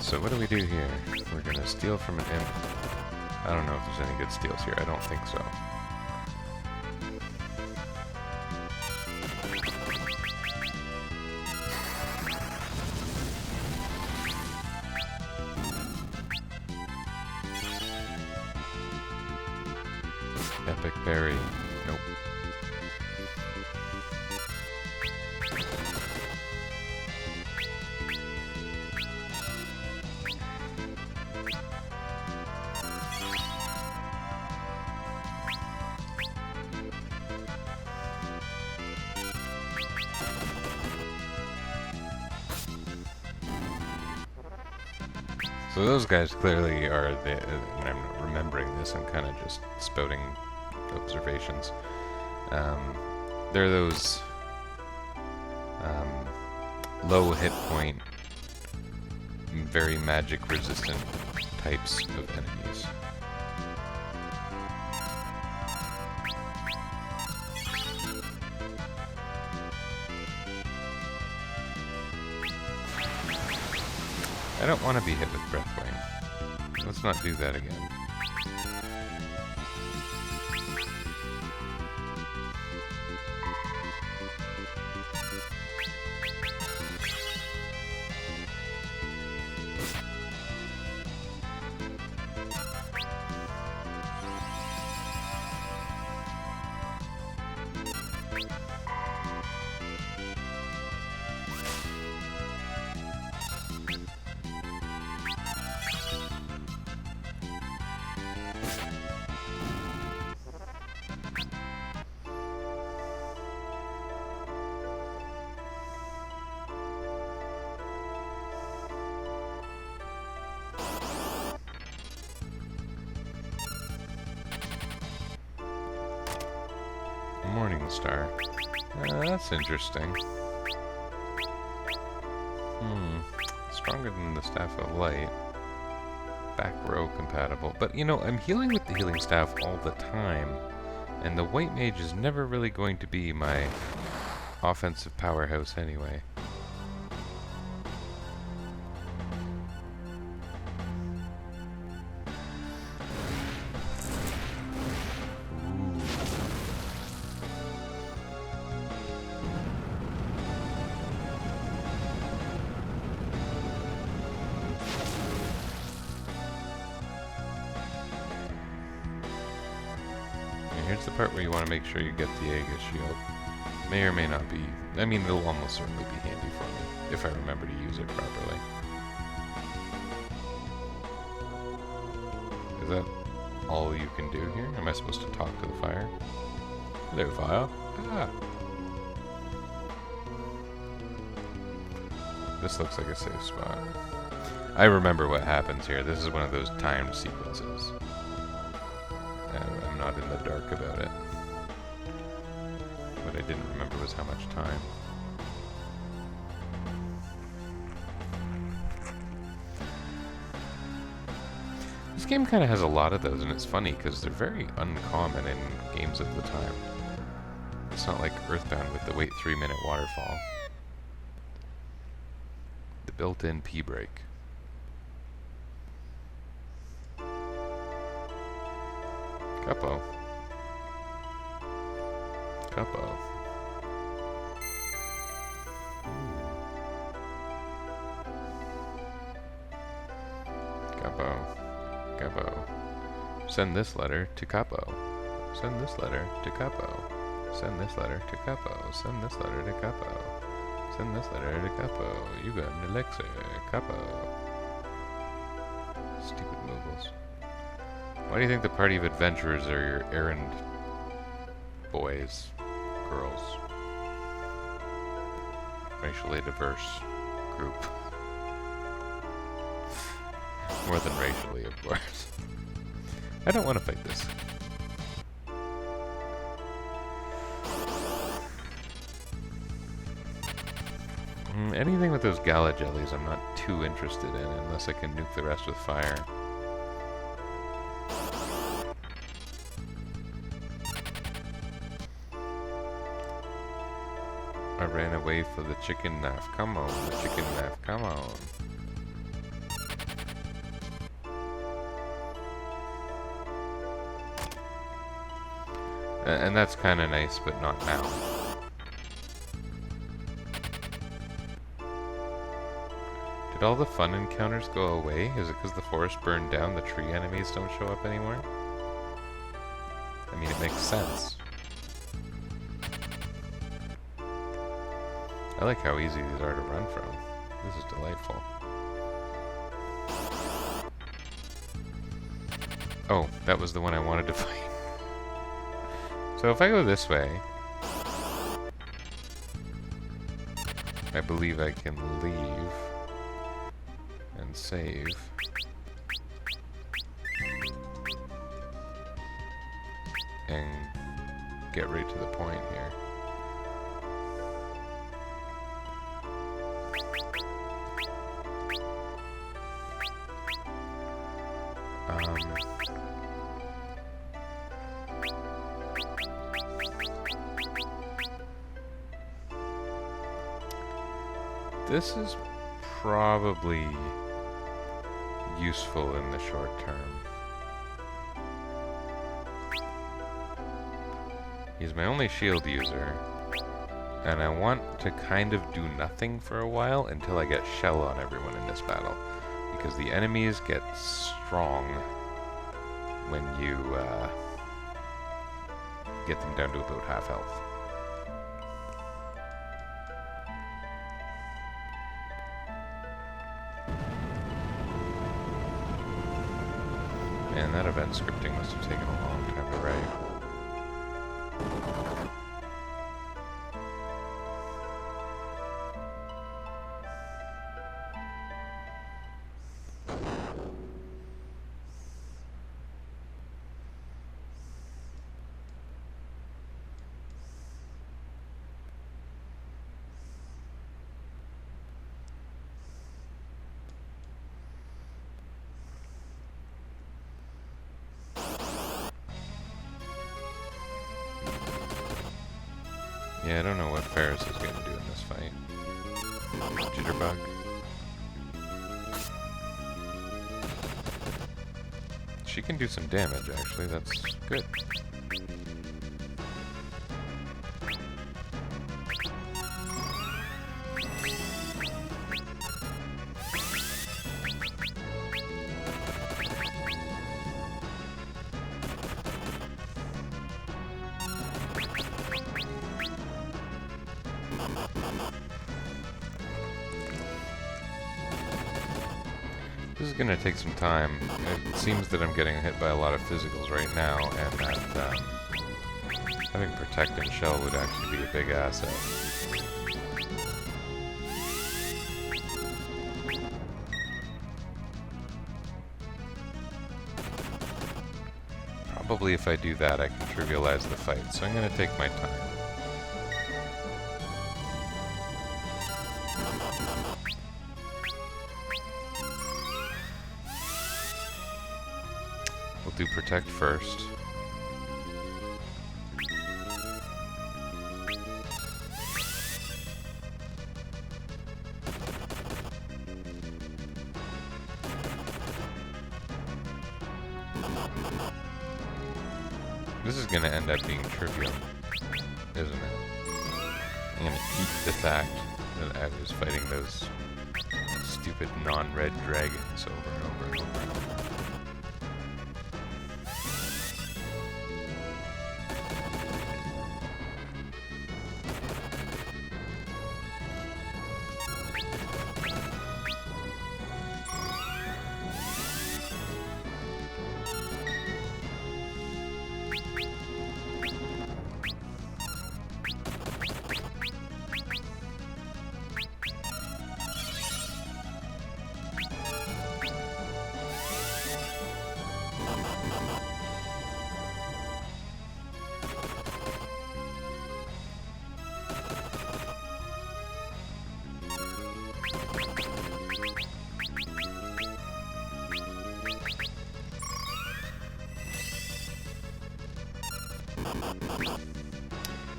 So what do we do here? We're gonna steal from an imp. I don't know if there's any good steals here. I don't think so. Epic berry. Nope. So those guys clearly are the, and I'm not remembering this, I'm kind of just spouting observations. They're those low hit point, very magic resistant types of enemies. I don't want to be hit with Breathwing. Let's not do that again. Morning Star. That's interesting. Stronger than the Staff of Light. Back row compatible. But, you know, I'm healing with the healing staff all the time. And the White Mage is never really going to be my offensive powerhouse anyway. Here's the part where you want to make sure you get the Aegis shield. May or may not be. I mean, it'll almost certainly be handy for me, if I remember to use it properly. Is that all you can do here? Am I supposed to talk to the fire? Hello, fire. Ah! This looks like a safe spot. I remember what happens here. This is one of those timed sequences. I'm not in the dark about it. What I didn't remember was how much time. This game kind of has a lot of those, and it's funny because they're very uncommon in games of the time. It's not like Earthbound with the wait 3-minute waterfall. The built-in P-brake. Capo. Capo. Capo. Capo. Send this letter to Capo. Send this letter to Capo. Send this letter to Capo. Send this letter to Capo. Send this letter to Capo. You got an elixir, Capo. Stupid moogles. Why do you think the party of adventurers are your errand boys, girls? Racially diverse group. More than racially, of course. I don't want to fight this. Anything with those gala jellies I'm not too interested in, unless I can nuke the rest with fire. I ran away for the chicken knife. Come on, the chicken knife. Come on. And that's kind of nice, but not now. Did all the fun encounters go away? Is it because the forest burned down, the tree enemies don't show up anymore? I mean, it makes sense. I like how easy these are to run from. This is delightful. Oh, that was the one I wanted to fight. So if I go this way, I believe I can leave and save. And get right to the point here. This is probably useful in the short term. He's my only shield user, and I want to kind of do nothing for a while until I get shell on everyone in this battle, because the enemies get strong when you get them down to about half health. Man, that event scripting must have taken a long time to write. Yeah, I don't know what Ferris is going to do in this fight. Jitterbug. She can do some damage, actually. That's good. This is going to take some time. It seems that I'm getting hit by a lot of physicals right now, and that having Protect and Shell would actually be a big asset. Probably if I do that, I can trivialize the fight, so I'm going to take my time. do protect first. This is gonna end up being trivial, isn't it? I'm gonna eat the fact that I was fighting those stupid non-red dragons over and over and over and over.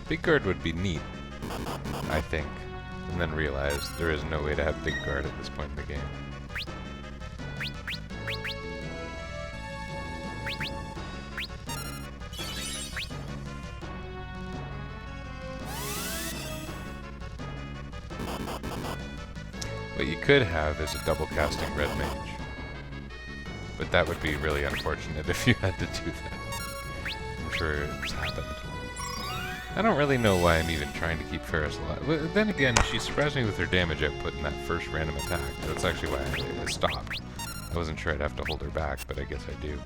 Big guard would be neat, I think, and then realize there is no way to have big guard at this point in the game. What you could have is a double casting red mage, but that would be really unfortunate if you had to do that. I'm sure it's happened. I don't really know why I'm even trying to keep Ferris alive. But then again, she surprised me with her damage output in that first random attack. That's actually why I stopped. I wasn't sure I'd have to hold her back, but I guess I do.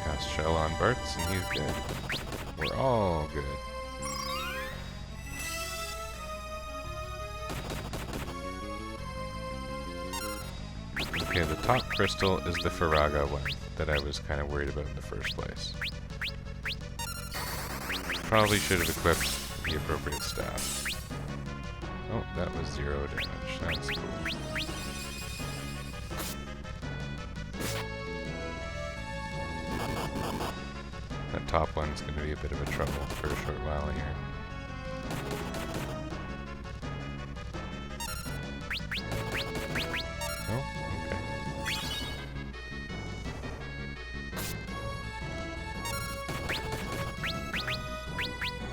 Cast Shell on Bartz and he's good. We're all good. Okay, the top crystal is the Faraga one that I was kind of worried about in the first place. Probably should have equipped the appropriate staff. Oh, that was 0 damage. That's cool. That top one's going to be a bit of a trouble for a short while here.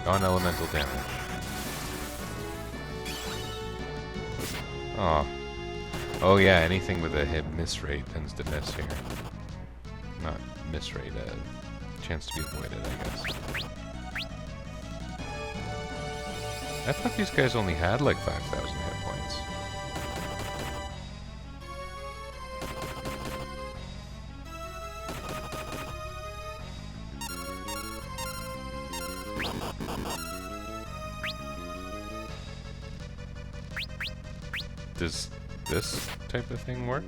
Non-elemental damage. Oh. Oh yeah, anything with a hit miss rate tends to miss here. Not miss rate, chance to be avoided, I guess. I thought these guys only had like 5,000 hit points. Does this type of thing work?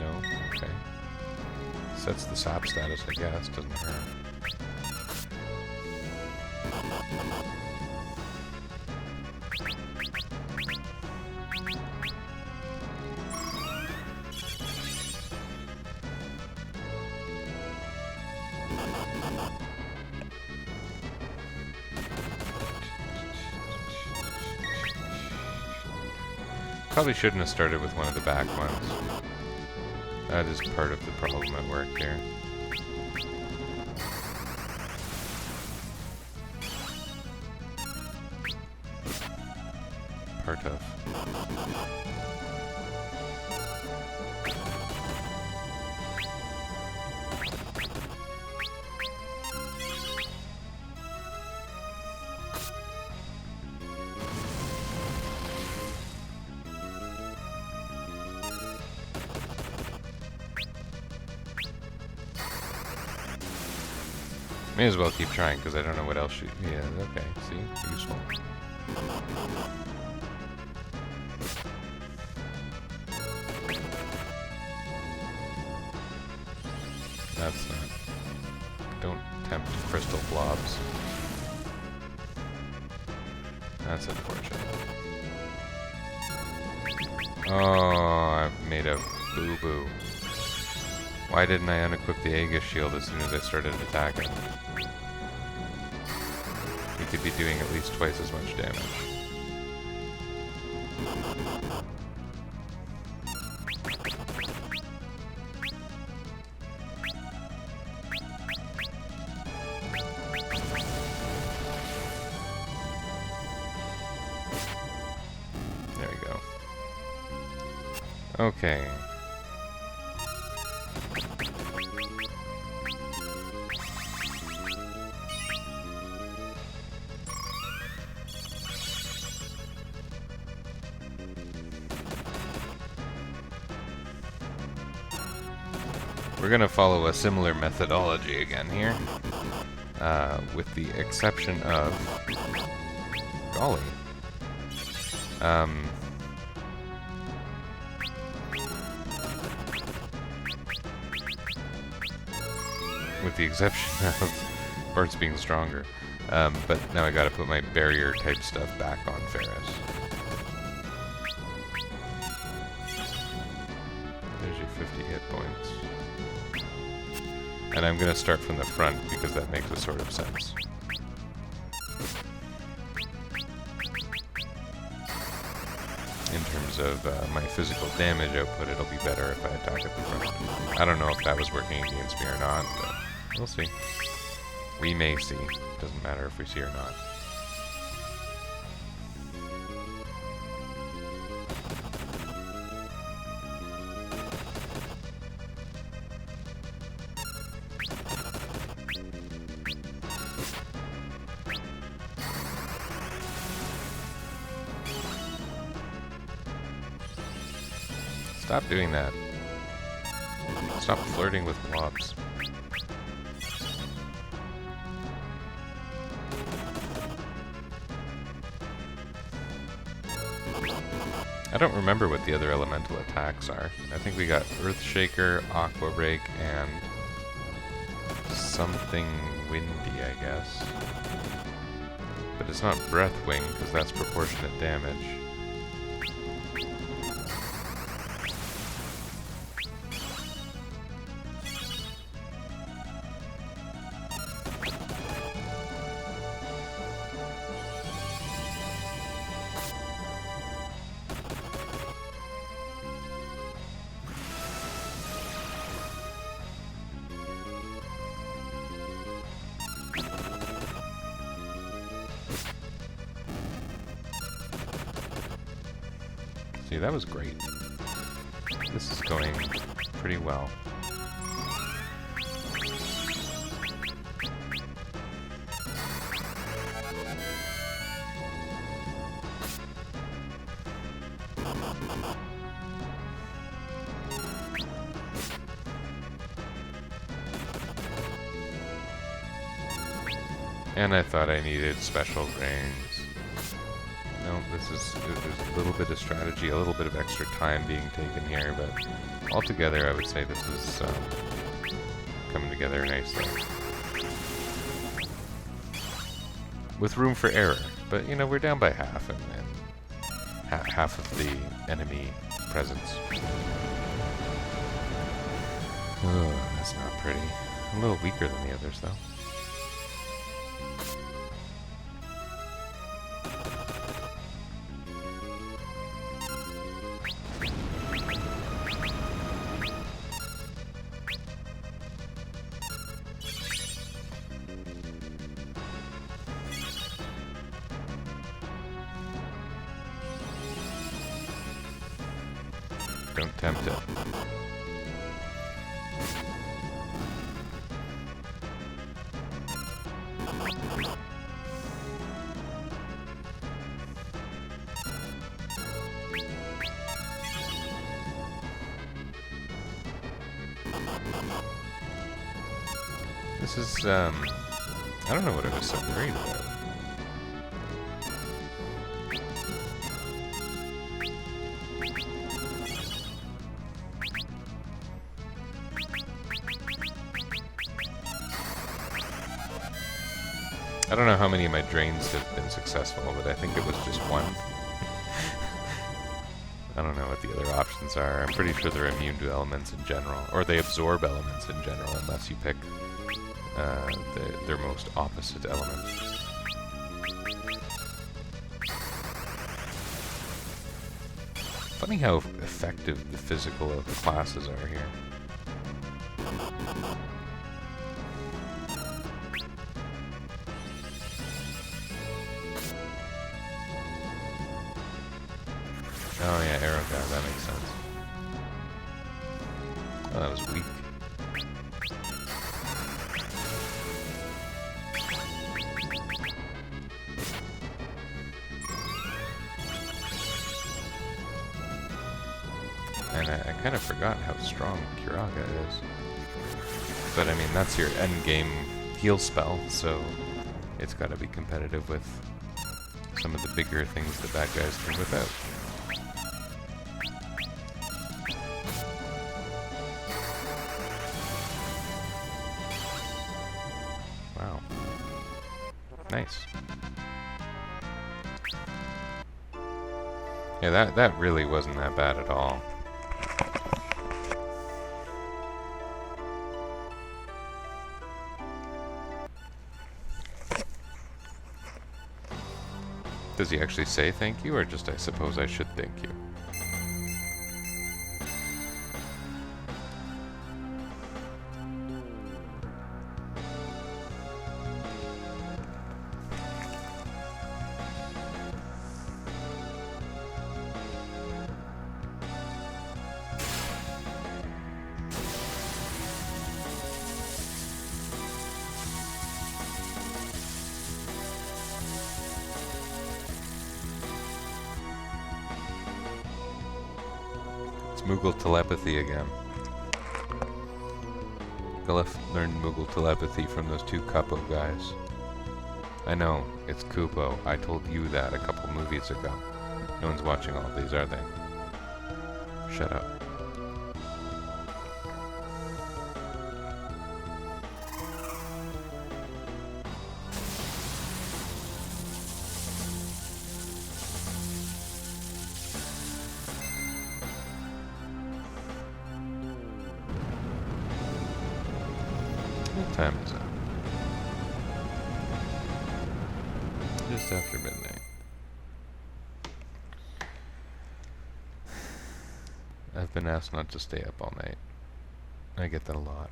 No? Okay. Sets the sap status, I guess. Doesn't hurt. Probably shouldn't have started with one of the back ones. That is part of the problem at work here. Part of. May as well keep trying, because I don't know what else she... Yeah, okay, see? Useful. That's not... Don't tempt crystal blobs. That's unfortunate. Oh, I've made a boo-boo. Why didn't I unequip the Aegis shield as soon as I started attacking? We could be doing at least twice as much damage. There we go. Okay. We're going to follow a similar methodology again here, with the exception of, golly, with the exception of Bart's being stronger. But now I gotta put my barrier type stuff back on Ferris. There's your 50 hit points. And I'm gonna start from the front because that makes a sort of sense. In terms of my physical damage output, it'll be better if I attack at the front. I don't know if that was working against me or not, but we'll see. We may see. Doesn't matter if we see or not. Stop doing that. Stop flirting with blobs. I don't remember what the other elemental attacks are. I think we got Earthshaker, Aqua Rake, and something windy, I guess. But it's not Breath Wing, because that's proportionate damage. See, that was great. This is going pretty well. And I thought I needed special rings. No, there's a little bit of strategy, a little bit of extra time being taken here, but altogether I would say this is coming together nicely. With room for error, but you know, we're down by half, and half of the enemy presence. Oh, that's not pretty. A little weaker than the others, though. Don't tempt it. This is, I don't know what I was so worried about. I don't know how many of my drains have been successful, but I think it was just one. I don't know what the other options are. I'm pretty sure they're immune to elements in general, or they absorb elements in general, unless you pick their most opposite element. Funny how effective the physical of the classes are here. Oh yeah, arrow guy, that makes sense. Oh, that was weak. And I kind of forgot how strong Kiraga is. But I mean, that's your endgame heal spell, so it's got to be competitive with some of the bigger things the bad guys can whip out. Wow. Nice. Yeah, that really wasn't that bad at all. Does he actually say thank you, or just I suppose I should thank you? Moogle telepathy again. Glyph learned Moogle telepathy from those two Kupo guys. I know, it's Kupo. I told you that a couple movies ago. No one's watching all of these, are they? Shut up. What time is it? Just after midnight. I've been asked not to stay up all night. I get that a lot.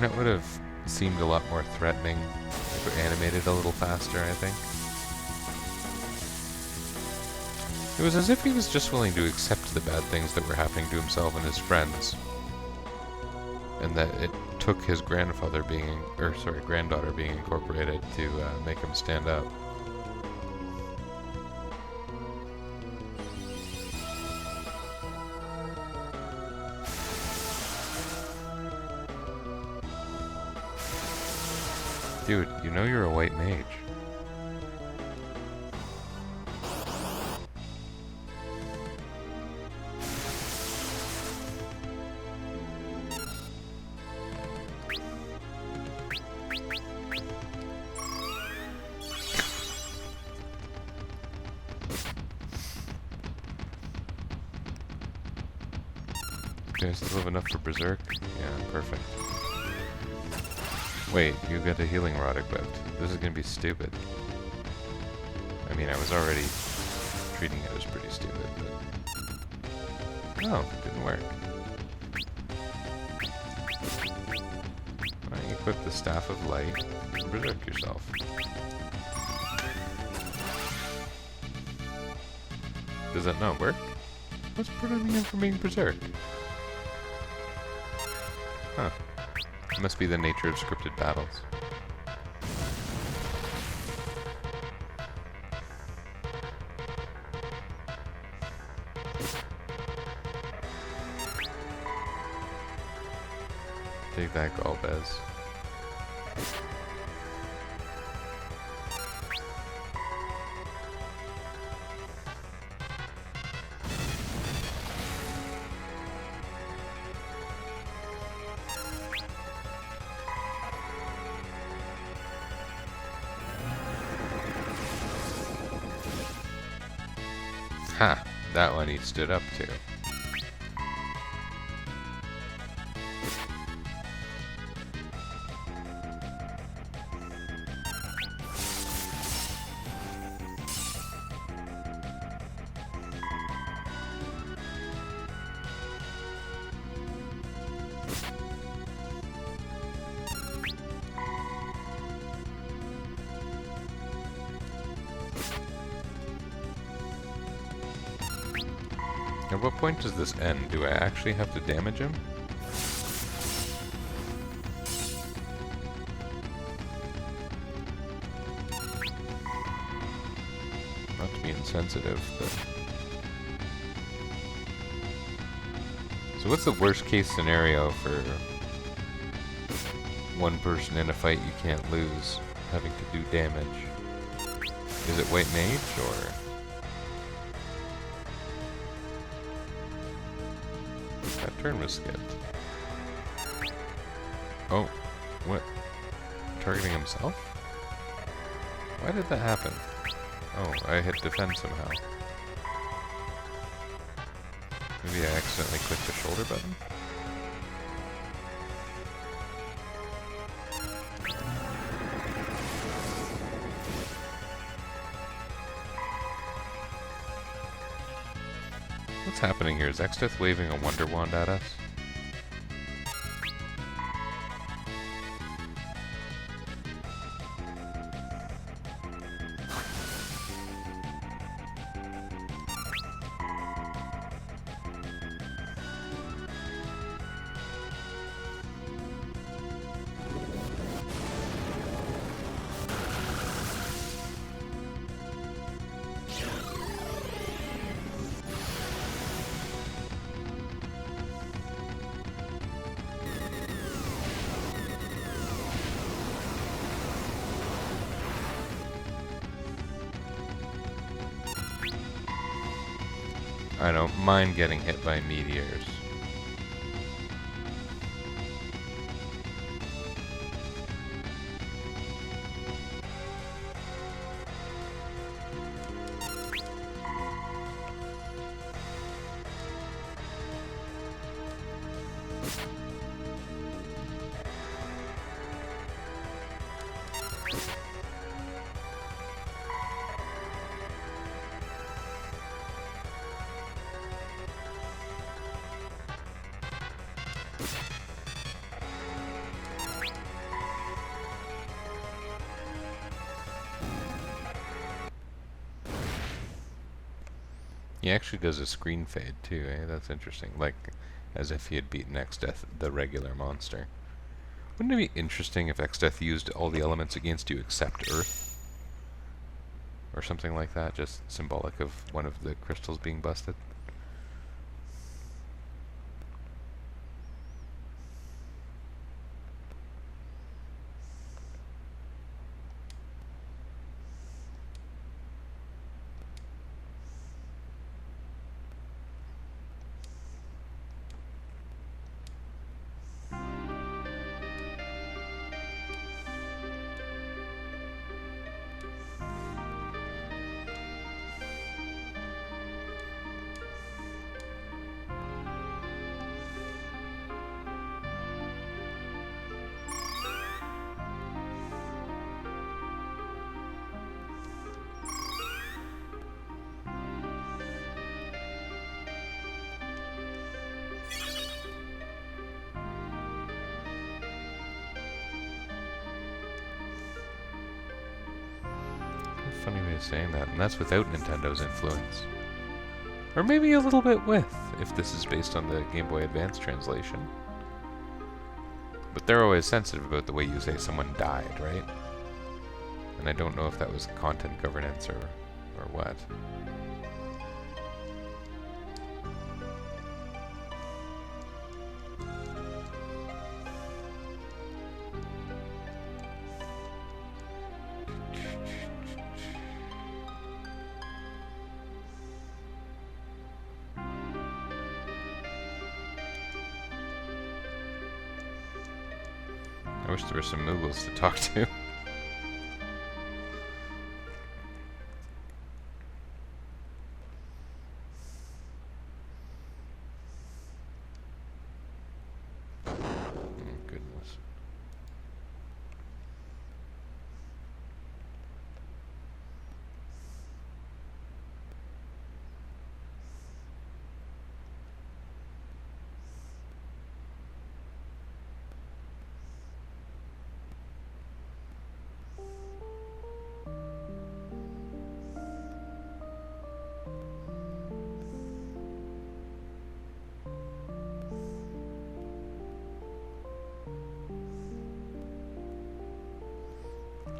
That would have seemed a lot more threatening if it animated a little faster, I think. It was as if he was just willing to accept the bad things that were happening to himself and his friends. And that it took his granddaughter being incorporated to make him stand up. Dude, you know you're a white mage. Do I still have enough for Berserk? Yeah, perfect. Wait, you got a healing rod equipped. This is gonna be stupid. I mean, I was already treating it as pretty stupid, but... Oh, it didn't work. Why don't you equip the Staff of Light and Berserk yourself? Does that not work? What's preventing him from being Berserk? Huh. It must be the nature of scripted battles. Take that, Galvez. Ha! That one he stood up to. At what point does this end? Do I actually have to damage him? Not to be insensitive, but... So what's the worst case scenario for one person in a fight you can't lose having to do damage? Is it White Mage, or...? That turn was skipped. Oh, what? Targeting himself? Why did that happen? Oh, I hit defend somehow. Maybe I accidentally clicked the shoulder button? What's happening here? Is Exdeath waving a Wonder Wand at us? I don't mind getting hit by meteors. He actually does a screen fade too, eh? That's interesting. Like, as if he had beaten Exdeath, the regular monster. Wouldn't it be interesting if Exdeath used all the elements against you except Earth? Or something like that, just symbolic of one of the crystals being busted? Funny way of saying that, and that's without Nintendo's influence. Or maybe a little bit with, if this is based on the Game Boy Advance translation. But they're always sensitive about the way you say someone died, right? And I don't know if that was content governance or what. I wish there were some Moogles to talk to. Goodness.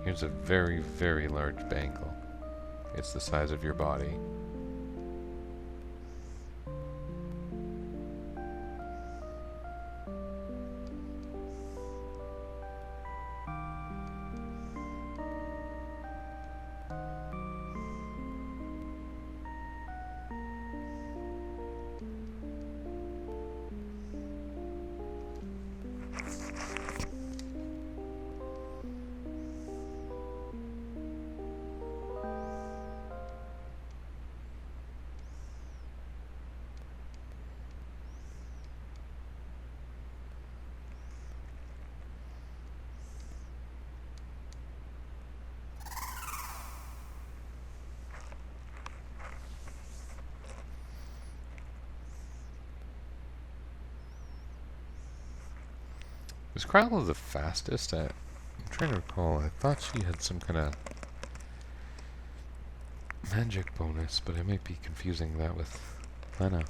Here's a very, very large bangle. It's the size of your body. Was Kryla the fastest? I'm trying to recall. I thought she had some kind of magic bonus, but I might be confusing that with Lena.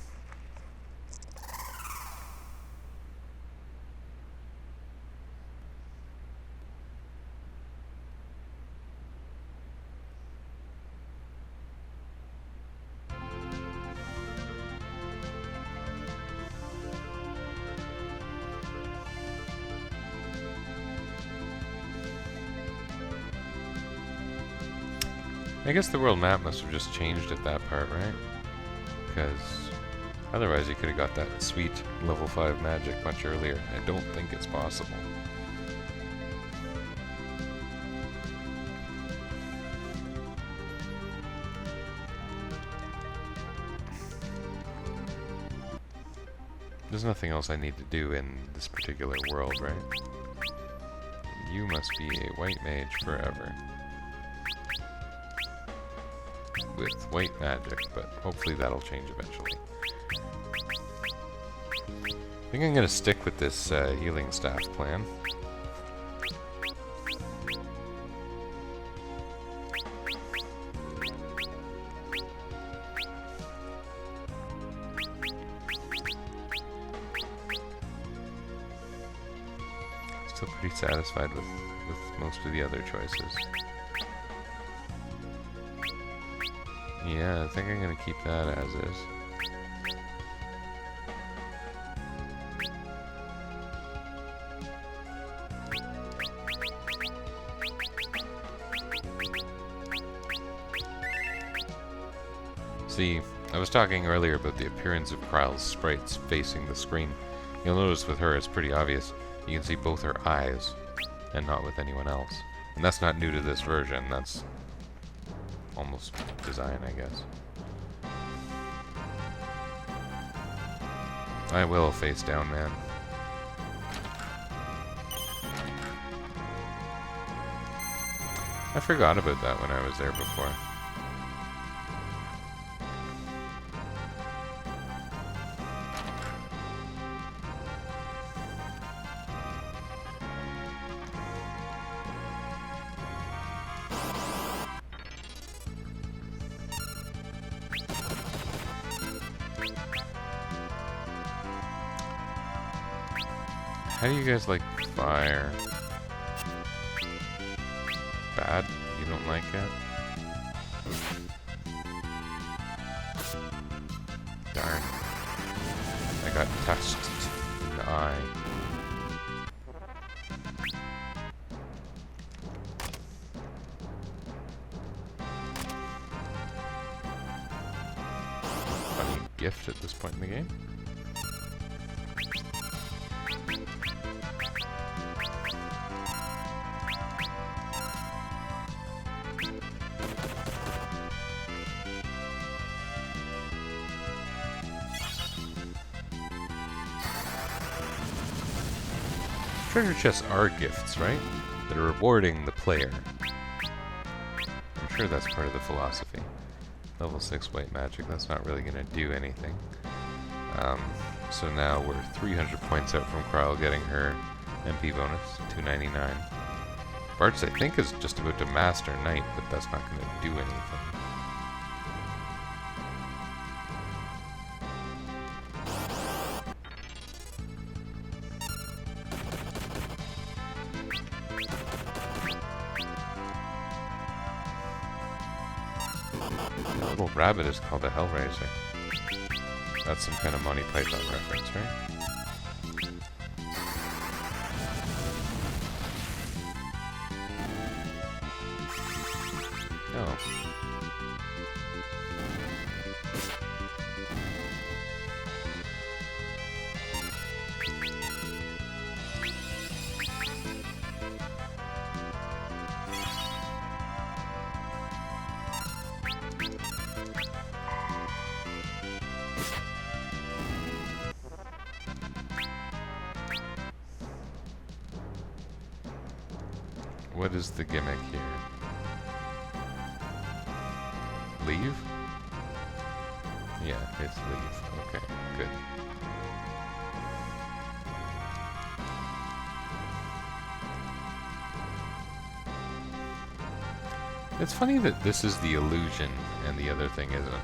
I guess the world map must have just changed at that part, right? Because otherwise you could have got that sweet level 5 magic much earlier. I don't think it's possible. There's nothing else I need to do in this particular world, right? You must be a white mage forever. With white magic, but hopefully that'll change eventually. I think I'm gonna stick with this healing staff plan. Still pretty satisfied with most of the other choices. Yeah, I think I'm gonna keep that as is. See, I was talking earlier about the appearance of Kryle's sprites facing the screen. You'll notice with her it's pretty obvious. You can see both her eyes, and not with anyone else. And that's not new to this version, that's almost design, I guess. I will face down, man. I forgot about that when I was there before. How do you guys like fire? Bad? You don't like it? Darn. I got touched in the eye. Funny gift at this point in the game. Treasure chests are gifts, right? They're rewarding the player. I'm sure that's part of the philosophy. Level 6 white magic, that's not really going to do anything. So now we're 300 points out from Kryle getting her MP bonus, 299. Bartz, I think, is just about to master Knight, but that's not going to do anything. The little rabbit is called a Hellraiser. That's some kind of Monty Python reference, right? Oh. What is the gimmick here? Leave? Yeah, it's leave. Okay, good. It's funny that this is the illusion and the other thing isn't.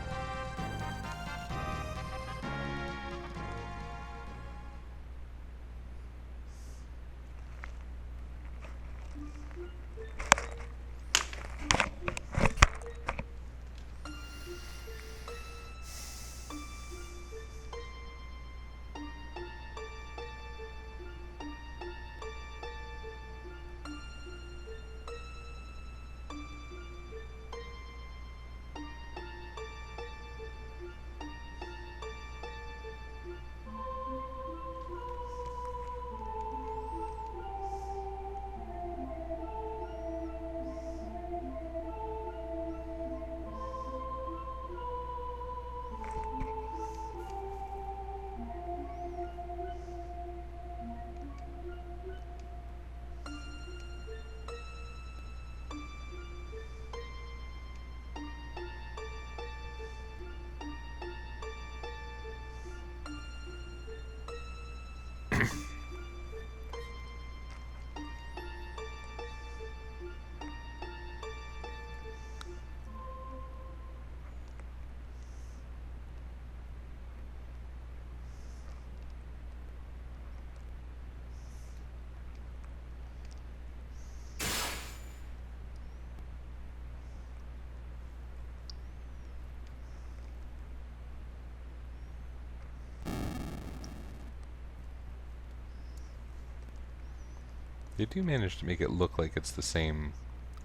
They do manage to make it look like it's the same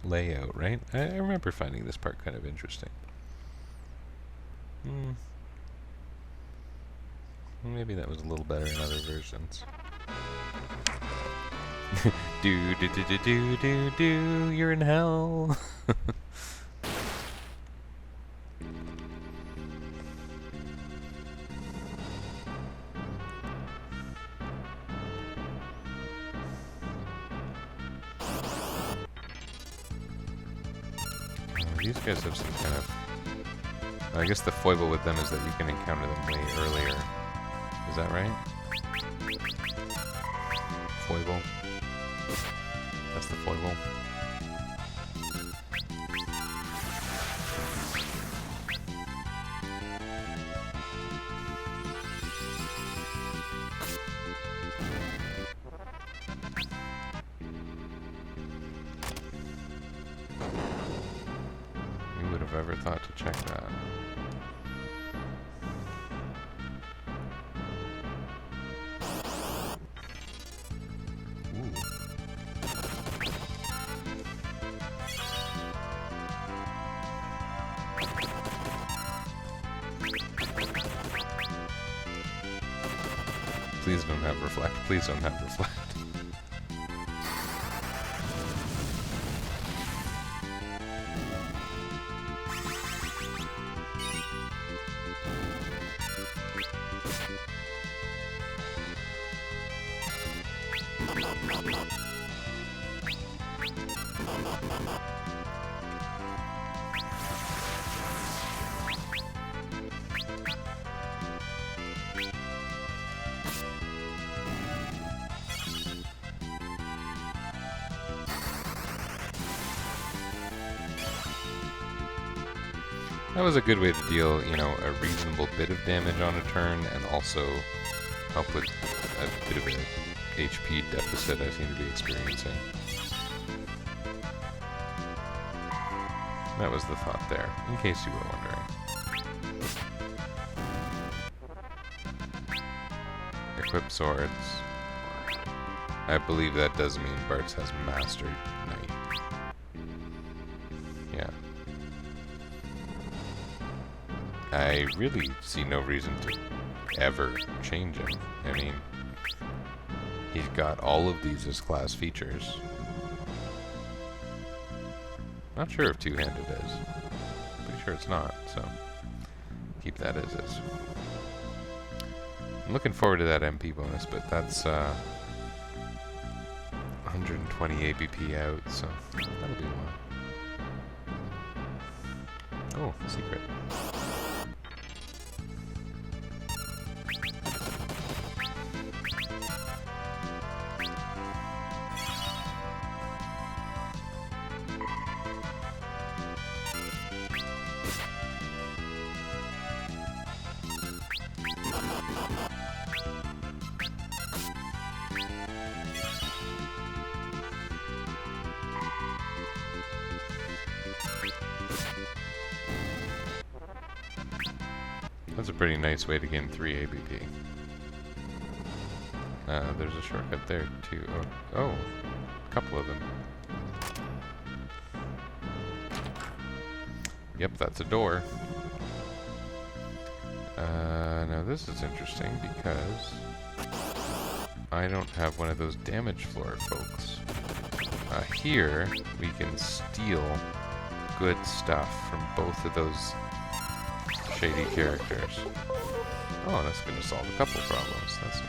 layout, right? I remember finding this part kind of interesting. Maybe that was a little better in other versions. do do do do do do do, you're in hell. These guys have some kind of... I guess the foible with them is that you can encounter them way earlier. Is that right? Foible. That's the foible. never thought to check that. Ooh. Please don't have reflect. Please don't have reflect. That was a good way to deal, you know, a reasonable bit of damage on a turn, and also help with a bit of an HP deficit I seem to be experiencing. That was the thought there, in case you were wondering. Equip swords. I believe that does mean Bartz has mastered Knight. Yeah. I really see no reason to ever change him. I mean, he's got all of these as class features. Not sure if two-handed is. Pretty sure it's not, so keep that as is. I'm looking forward to that MP bonus, but that's 120 ABP out, so that'll be one. Oh, secret. That's a pretty nice way to gain 3 ABP. There's a shortcut there too. Oh, a couple of them. Yep, that's a door. Now this is interesting because I don't have one of those damage floor folks. Here we can steal good stuff from both of those shady characters. Oh, that's going to solve a couple problems. That's nice.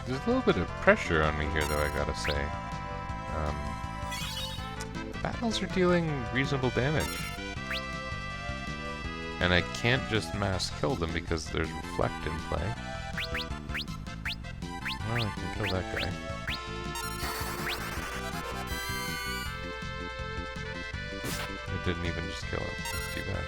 There's a little bit of pressure on me here, though, I gotta say. Battles are dealing reasonable damage. And I can't just mass kill them because there's reflect in play. Well, I can kill that guy. It didn't even just kill him. That's too bad.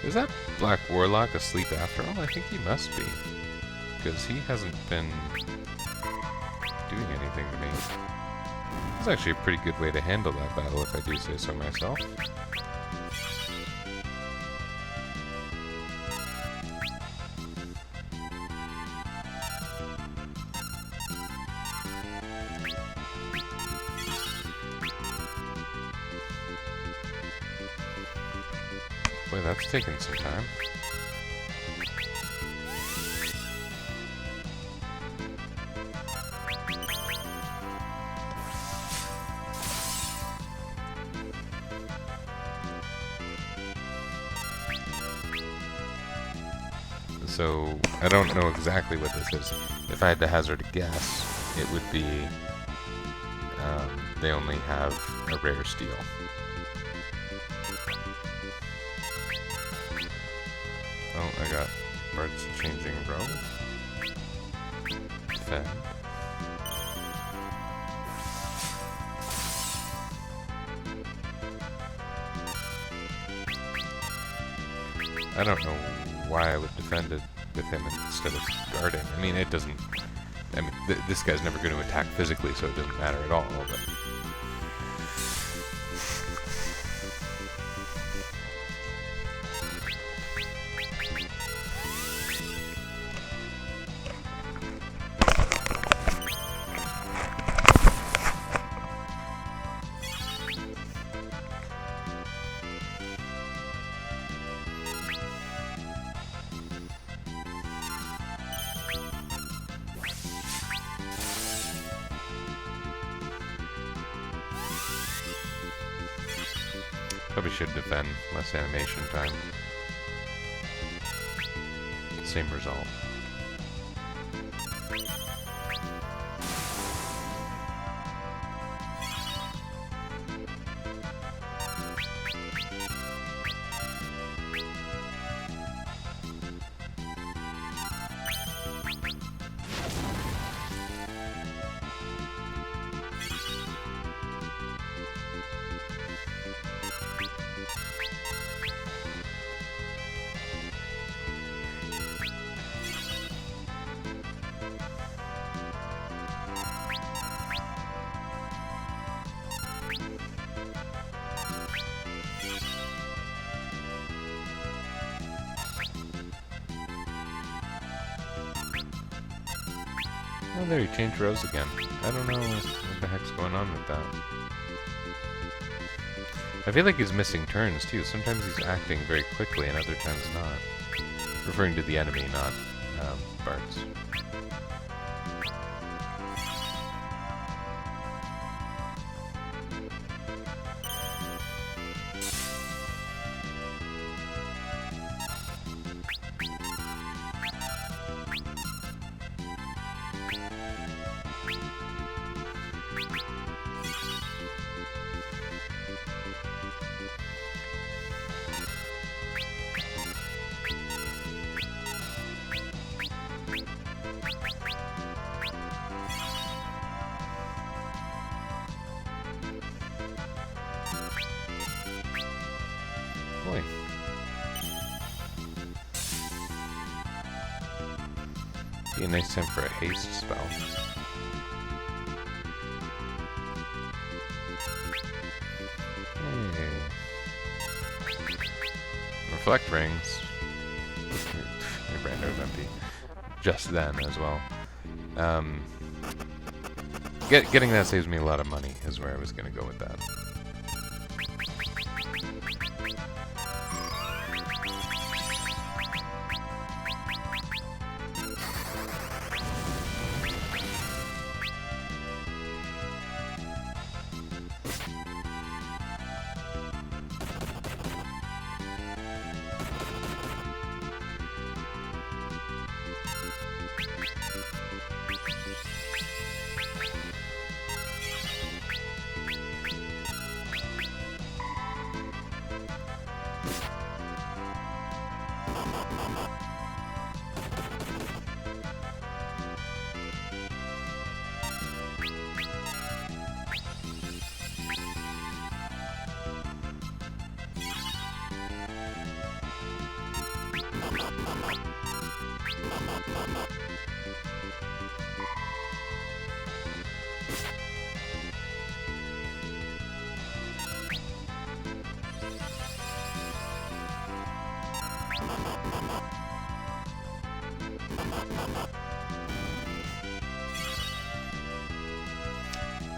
Is that Black Warlock asleep after all? I think he must be. Because he hasn't been doing anything to me. It's actually a pretty good way to handle that battle, if I do say so myself. Boy, that's taken some time. So I don't know exactly what this is. If I had to hazard a guess, it would be they only have a rare steel. Oh, I got birds changing row. Defend. I don't know why I would defend it with him instead of guarding. I mean, it doesn't... I mean, this guy's never going to attack physically, so it doesn't matter at all, but... Probably should defend, less animation time. Same result. Oh, there, he changed rows again. I don't know what the heck's going on with that. I feel like he's missing turns, too. Sometimes he's acting very quickly and other times not. Referring to the enemy, not Bart's. Boy. Be a nice time for a haste spell. Hey. Reflect rings. My brand new empty. Just then as well. Getting that saves me a lot of money is where I was gonna go with that.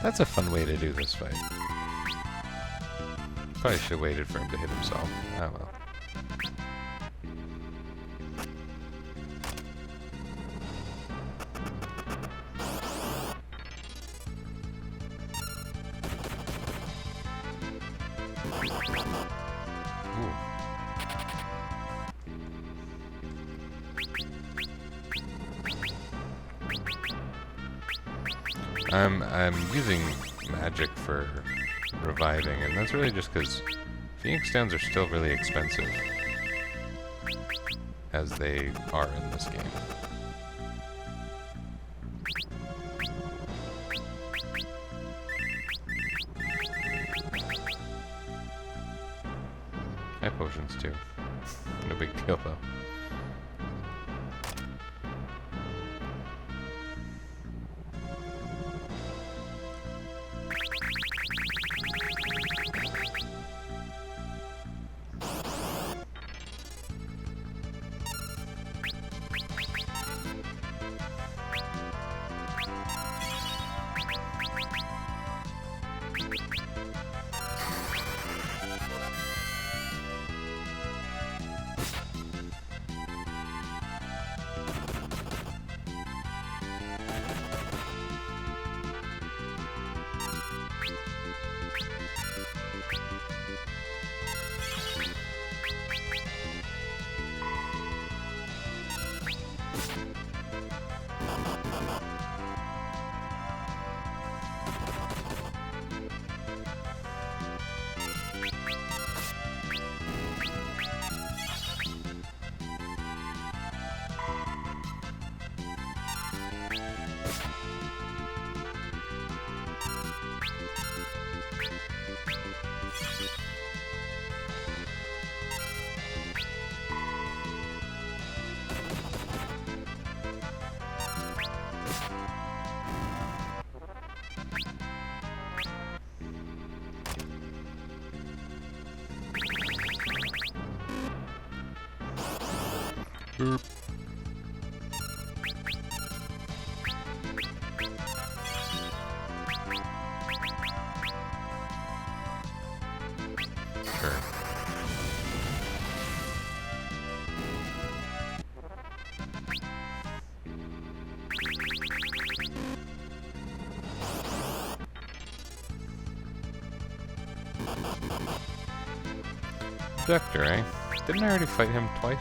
That's a fun way to do this fight. Probably should have waited for him to hit himself. Oh well. Ooh. I'm using magic for reviving, and that's really just because Phoenix Downs are still really expensive, as they are in this game. I have potions too. No big deal though. Boop. Sure. Projector, eh? Didn't I already fight him twice?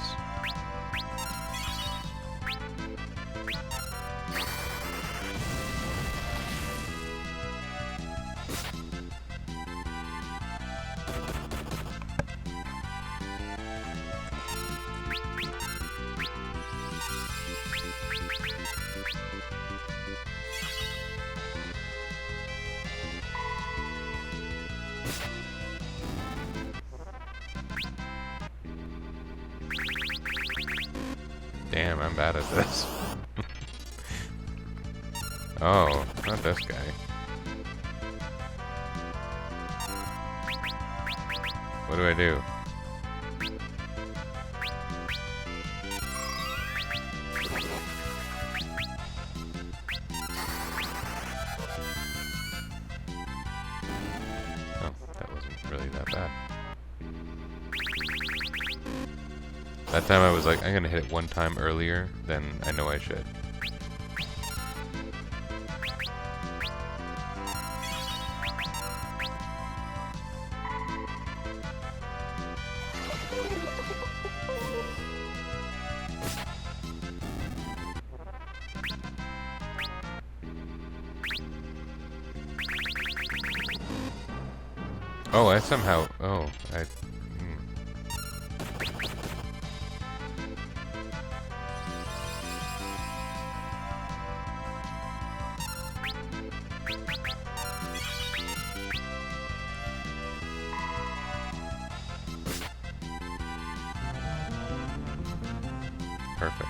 Damn, I'm bad at this. Oh, not this guy. What do I do? Oh, that wasn't really that bad. That time I was like, I'm gonna hit it one time earlier than I know I should. Oh, I somehow... Oh, I... Perfect.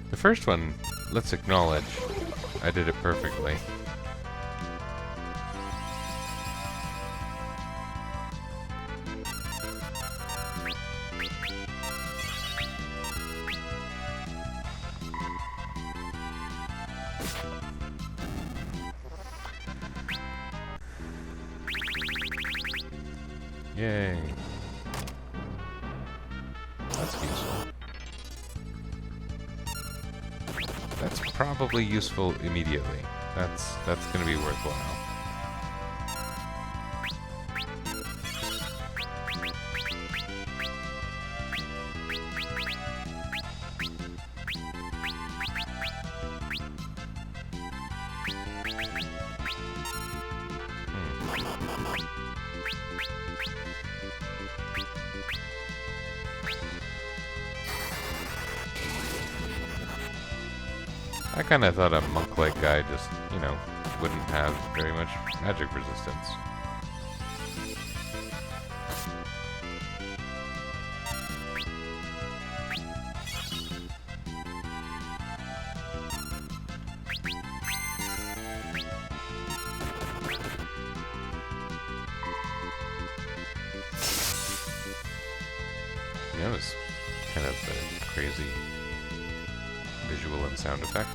The first one, let's acknowledge, I did it perfectly. Yay. That's useful. That's probably useful immediately. That's gonna be worthwhile. I kind of thought a monk-like guy just, you know, wouldn't have very much magic resistance. Yeah, it was kind of a crazy visual and sound effect.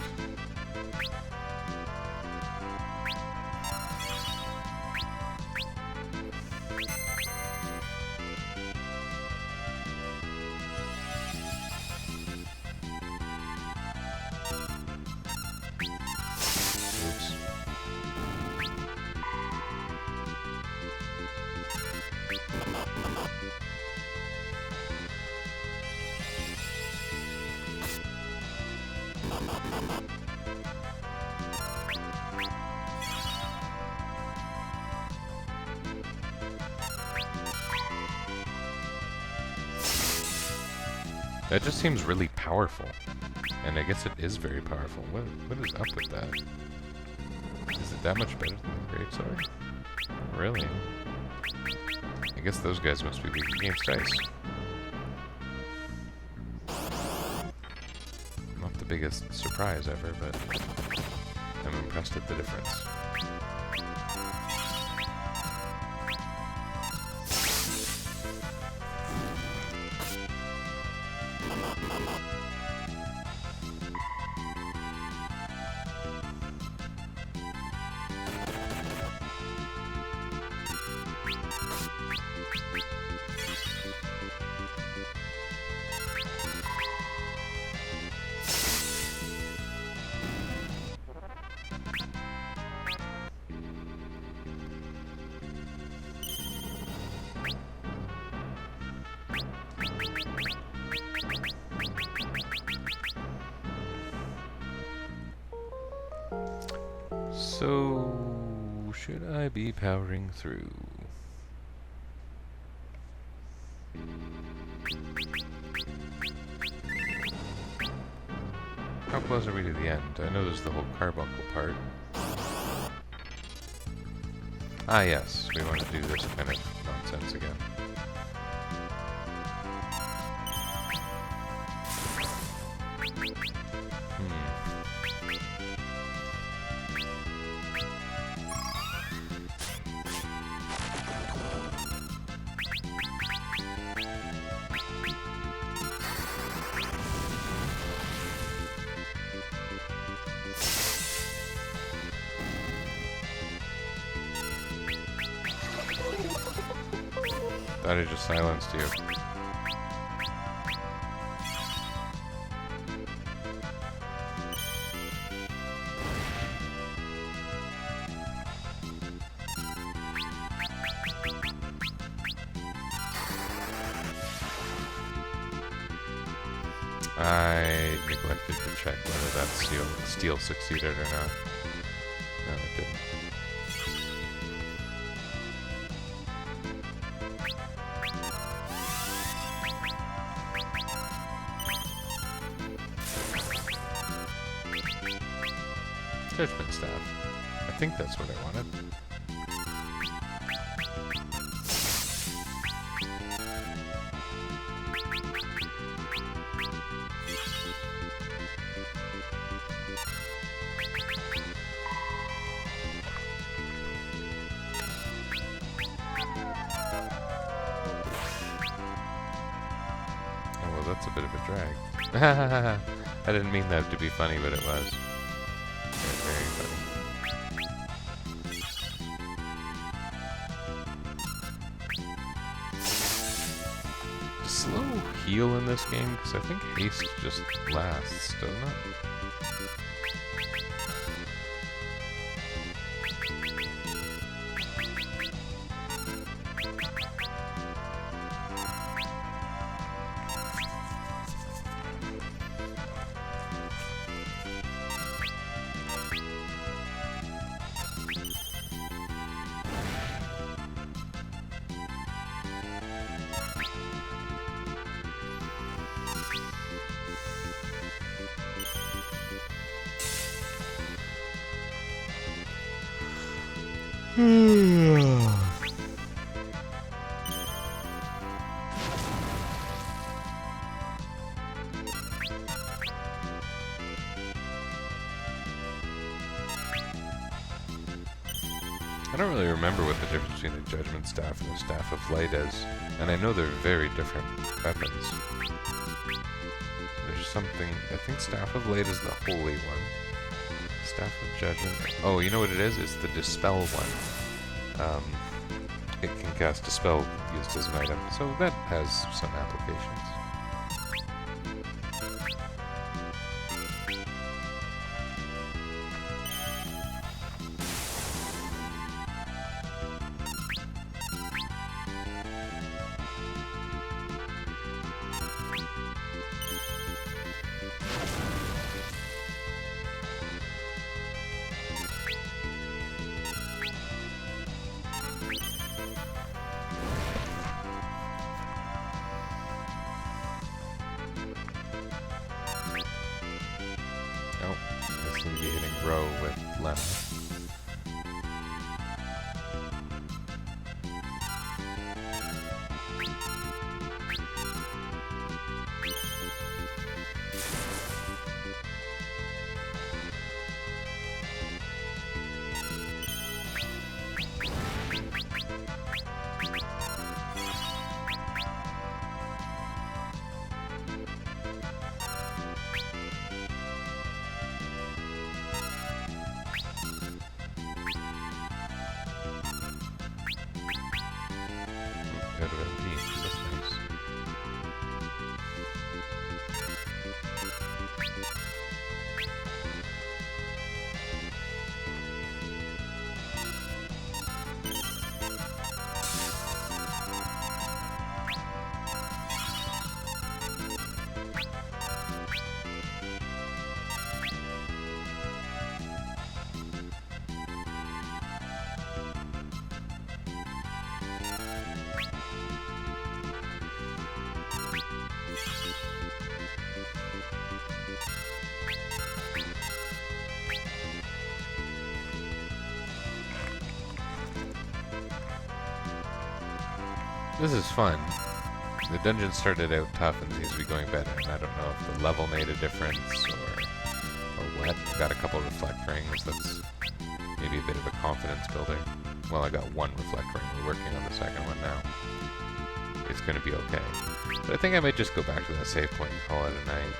Oops. That just seems really powerful. And I guess it is very powerful. What is up with that? Is it that much better than the Greatsword? Really? I guess those guys must be weak against ice. Not the biggest surprise ever, but I'm impressed at the difference. So, should I be powering through? How close are we to the end? I know there's the whole carbuncle part. Ah yes, we want to do this kind of nonsense again. Thought I just silenced you. I neglected to check whether that steal succeeded or not. No, it didn't. Judgment Staff. I think that's what I wanted. Oh, well, that's a bit of a drag. I didn't mean that to be funny, but it was. Very funny. Slow heal in this game, because I think haste just lasts, doesn't it? I don't really remember what the difference between the Judgment Staff and the Staff of Light is, and I know they're very different weapons. There's something... I think Staff of Light is the holy one. Staff of Judgment... Oh, you know what it is? It's the Dispel one. It can cast Dispel used as an item, so that has some applications. Be hitting row with lemon. Out of MP, that's nice. This is fun. The dungeon started out tough and seems to be going better, and I don't know if the level made a difference or what. I got a couple reflect rings, that's maybe a bit of a confidence builder. Well, I got one reflect ring, we're working on the second one now. It's gonna be okay. But I think I might just go back to that save point and call it a night.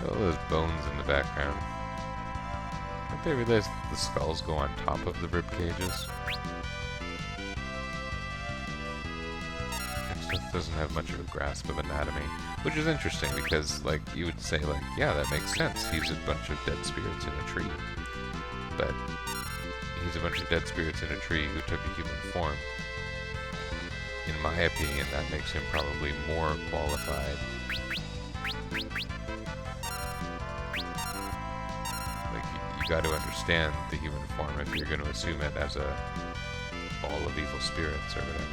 All those bones in the background. I didn't realize the skulls go on top of the rib cages. Exoth doesn't have much of a grasp of anatomy, which is interesting because, like, you would say, like, yeah, that makes sense. He's a bunch of dead spirits in a tree. But he's a bunch of dead spirits in a tree who took a human form. In my opinion, that makes him probably more qualified. You got to understand the human form if you're going to assume it as a ball of evil spirits or whatever.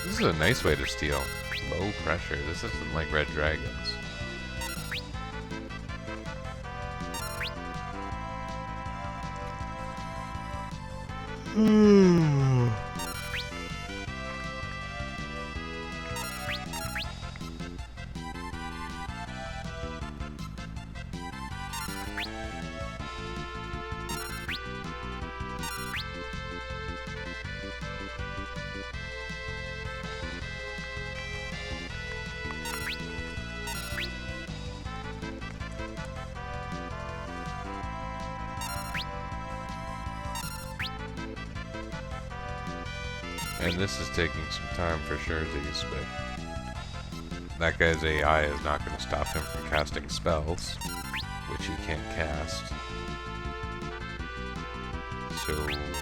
This is a nice way to steal. Low pressure. This isn't like Red Dragons. And this is taking some time for sure, but that guy's AI is not going to stop him from casting spells, which he can't cast. So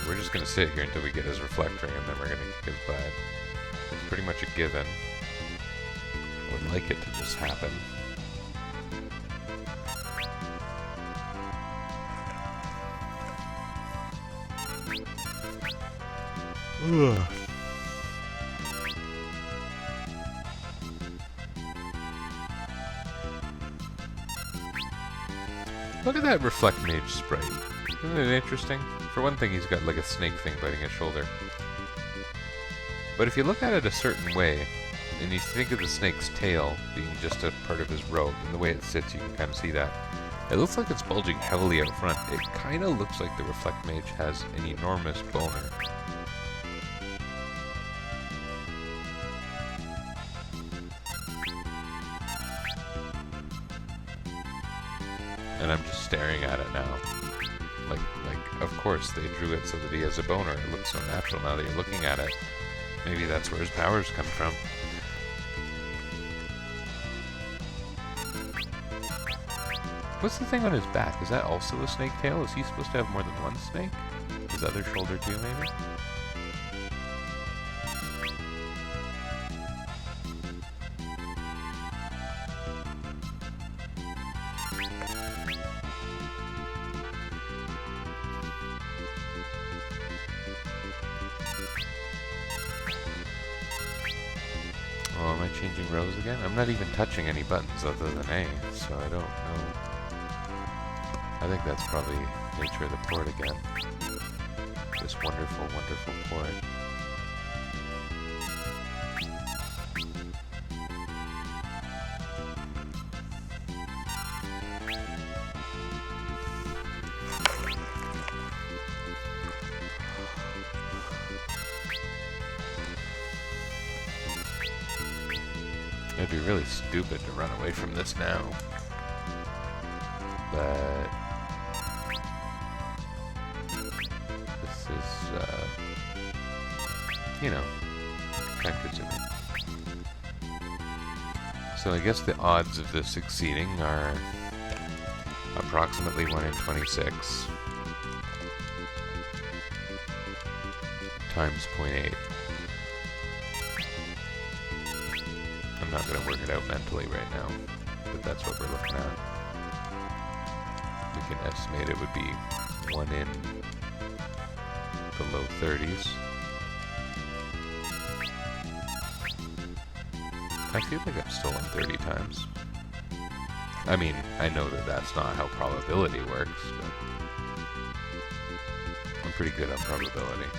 we're just going to sit here until we get his reflect ring, and then we're going to kick his butt. It's pretty much a given. I would like it to just happen. Ugh. Look at that Reflect Mage sprite. Isn't it interesting? For one thing, he's got like a snake thing biting his shoulder. But if you look at it a certain way, and you think of the snake's tail being just a part of his robe, and the way it sits, you can kind of see that. It looks like it's bulging heavily out front. It kind of looks like the Reflect Mage has an enormous boner. And I'm just staring at it now. Like, of course, they drew it so that he has a boner. It looks so natural now that you're looking at it. Maybe that's where his powers come from. What's the thing on his back? Is that also a snake tail? Is he supposed to have more than one snake? His other shoulder too, maybe? Oh, am I changing rows again? I'm not even touching any buttons other than A, so I don't know. I think that's probably nature of the port again. This wonderful, wonderful port. It'd be really stupid to run away from this now. But this is, you know, time consuming. So I guess the odds of this succeeding are approximately 1 in 26 times 0.8. I'm not going to work it out mentally right now, but that's what we're looking at. We can estimate it would be 1 in the low 30s. I feel like I've stolen 30 times. I mean, I know that that's not how probability works, but I'm pretty good on probability.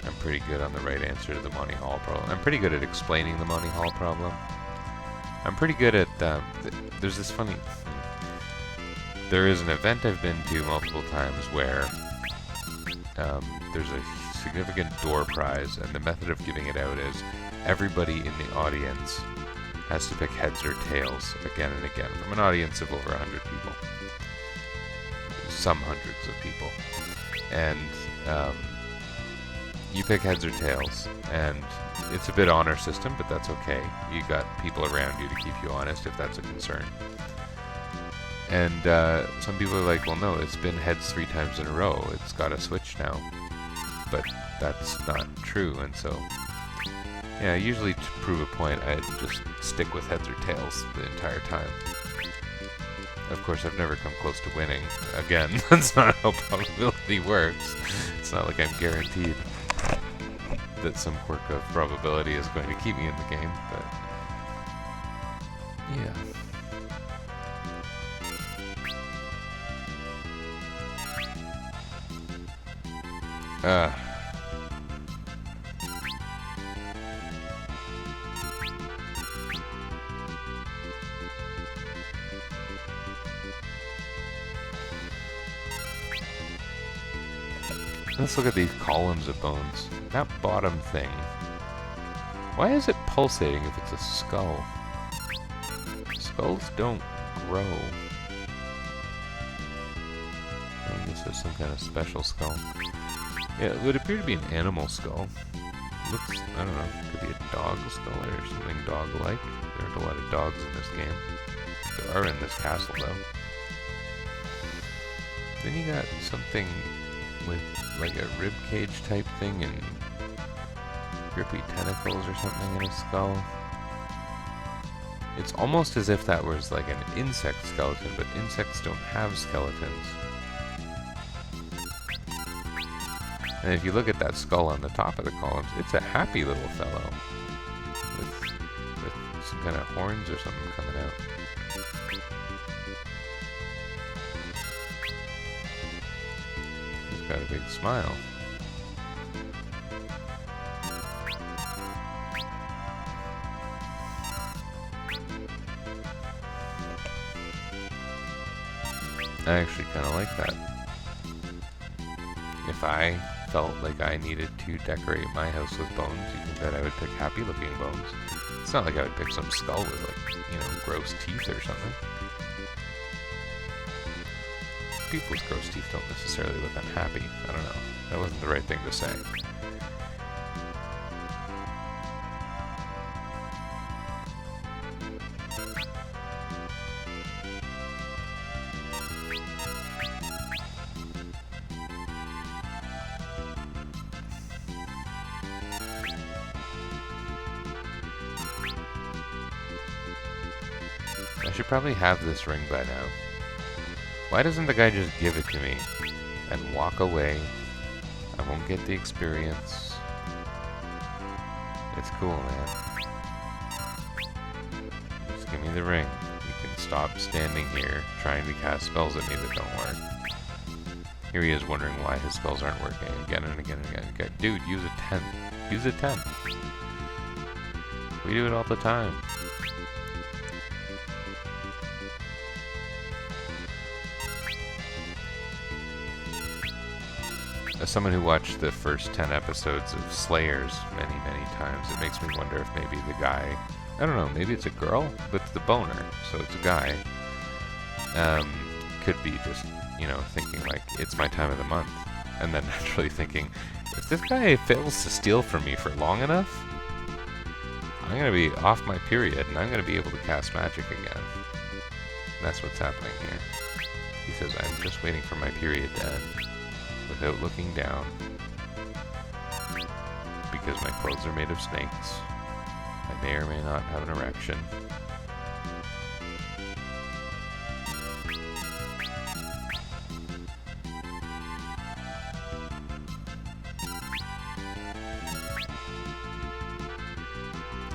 I'm pretty good on the right answer to the Monty Hall problem. I'm pretty good at explaining the Monty Hall problem. I'm pretty good at, there's this funny, there is an event I've been to multiple times where there's a significant door prize, and the method of giving it out is everybody in the audience has to pick heads or tails again and again from an audience of over 100 people. Some hundreds of people. And you pick heads or tails, and it's a bit honor system, but that's okay. You got people around you to keep you honest if that's a concern. And some people are like, well, no, it's been heads 3 times in a row. It's got to switch now. But that's not true, and so, yeah, usually to prove a point, I just stick with heads or tails the entire time. Of course, I've never come close to winning. Again, that's not how probability works. It's not like I'm guaranteed that some quirk of probability is going to keep me in the game, but yeah. Let's look at these columns of bones. That bottom thing. Why is it pulsating if it's a skull? Skulls don't grow. I guess there's some kind of special skull. Yeah, it would appear to be an animal skull. Looks, I don't know, could be a dog skull or something dog-like. There aren't a lot of dogs in this game. There are in this castle, though. Then you got something with like a rib cage type thing and grippy tentacles or something in his skull. It's almost as if that was like an insect skeleton, but insects don't have skeletons. And if you look at that skull on the top of the columns, it's a happy little fellow. With some kind of horns or something coming out. He's got a big smile. I actually kind of like that. If I felt like I needed to decorate my house with bones, you think that I would pick happy-looking bones. It's not like I would pick some skull with, like, you know, gross teeth or something. People with gross teeth don't necessarily look unhappy. I don't know. That wasn't the right thing to say. I should probably have this ring by now. Why doesn't the guy just give it to me and walk away? I won't get the experience. It's cool, man. Just give me the ring. You can stop standing here trying to cast spells at me that don't work. Here he is wondering why his spells aren't working again and again and again. Dude, use a 10. Use a 10. We do it all the time. As someone who watched the first 10 episodes of Slayers many, many times, it makes me wonder if maybe the guy, I don't know, maybe it's a girl, but it's the boner, so it's a guy, could be just, you know, thinking like, it's my time of the month, and then naturally thinking, if this guy fails to steal from me for long enough, I'm going to be off my period, and I'm going to be able to cast magic again. And that's what's happening here. He says, I'm just waiting for my period to end. Without looking down, because my clothes are made of snakes. I may or may not have an erection.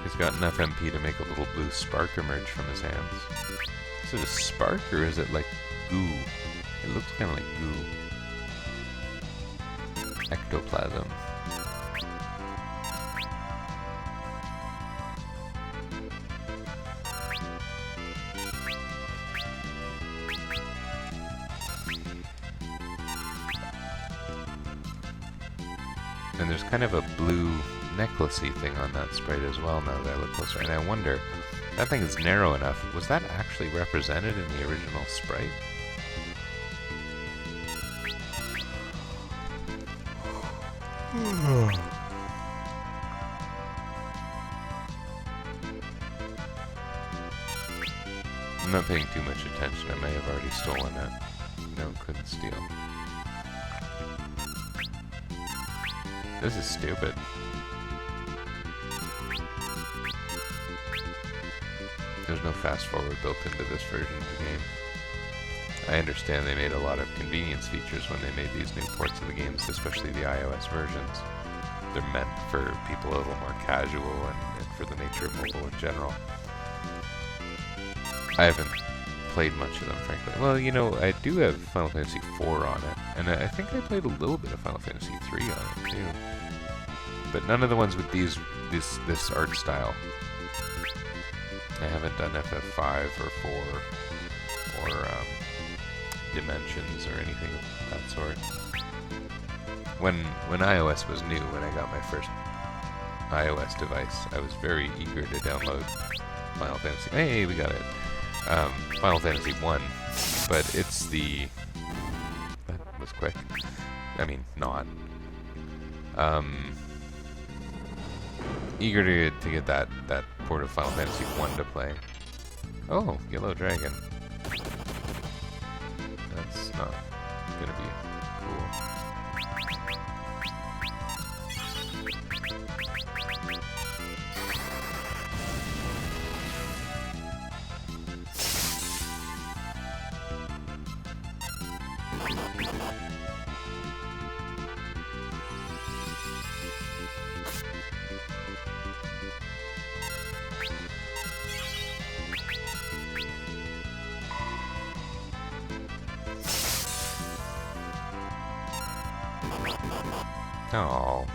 He's got enough MP to make a little blue spark emerge from his hands. Is it a spark or is it like goo? It looks kind of like goo. Ectoplasm. And there's kind of a blue necklacey thing on that sprite as well now that I look closer. And I wonder, that thing is narrow enough. Was that actually represented in the original sprite? I'm not paying too much attention. I may have already stolen it. No, couldn't steal. This is stupid. There's no fast forward built into this version of the game. I understand they made a lot of convenience features when they made these new ports of the games, especially the iOS versions. They're meant for people a little more casual and for the nature of mobile in general. I haven't played much of them, frankly. Well, you know, I do have Final Fantasy IV on it, and I think I played a little bit of Final Fantasy III on it, too. But none of the ones with this art style. I haven't done FF5 or 4 or Dimensions or anything of that sort. When iOS was new, when I got my first iOS device, I was very eager to download Final Fantasy. Hey, we got it. Final Fantasy 1, but it's the... That was quick. I mean, not. Eager to get that port of Final Fantasy 1 to play. Oh, Yellow Dragon. That's not gonna be cool. Oh.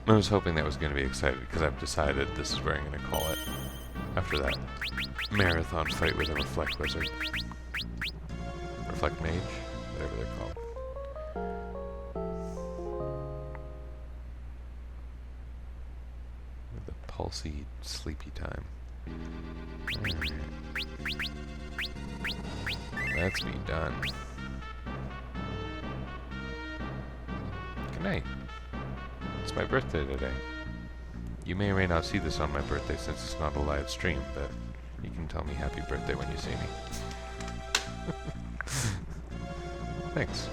I was hoping that was going to be excited because I've decided this is where I'm going to call it after that marathon fight with a Reflect Wizard. Reflect Mage? Whatever they're called. With the pulsy, sleepy time. Alright. That's me done. Good night. It's my birthday today. You may or may not see this on my birthday since it's not a live stream, but you can tell me happy birthday when you see me. Thanks.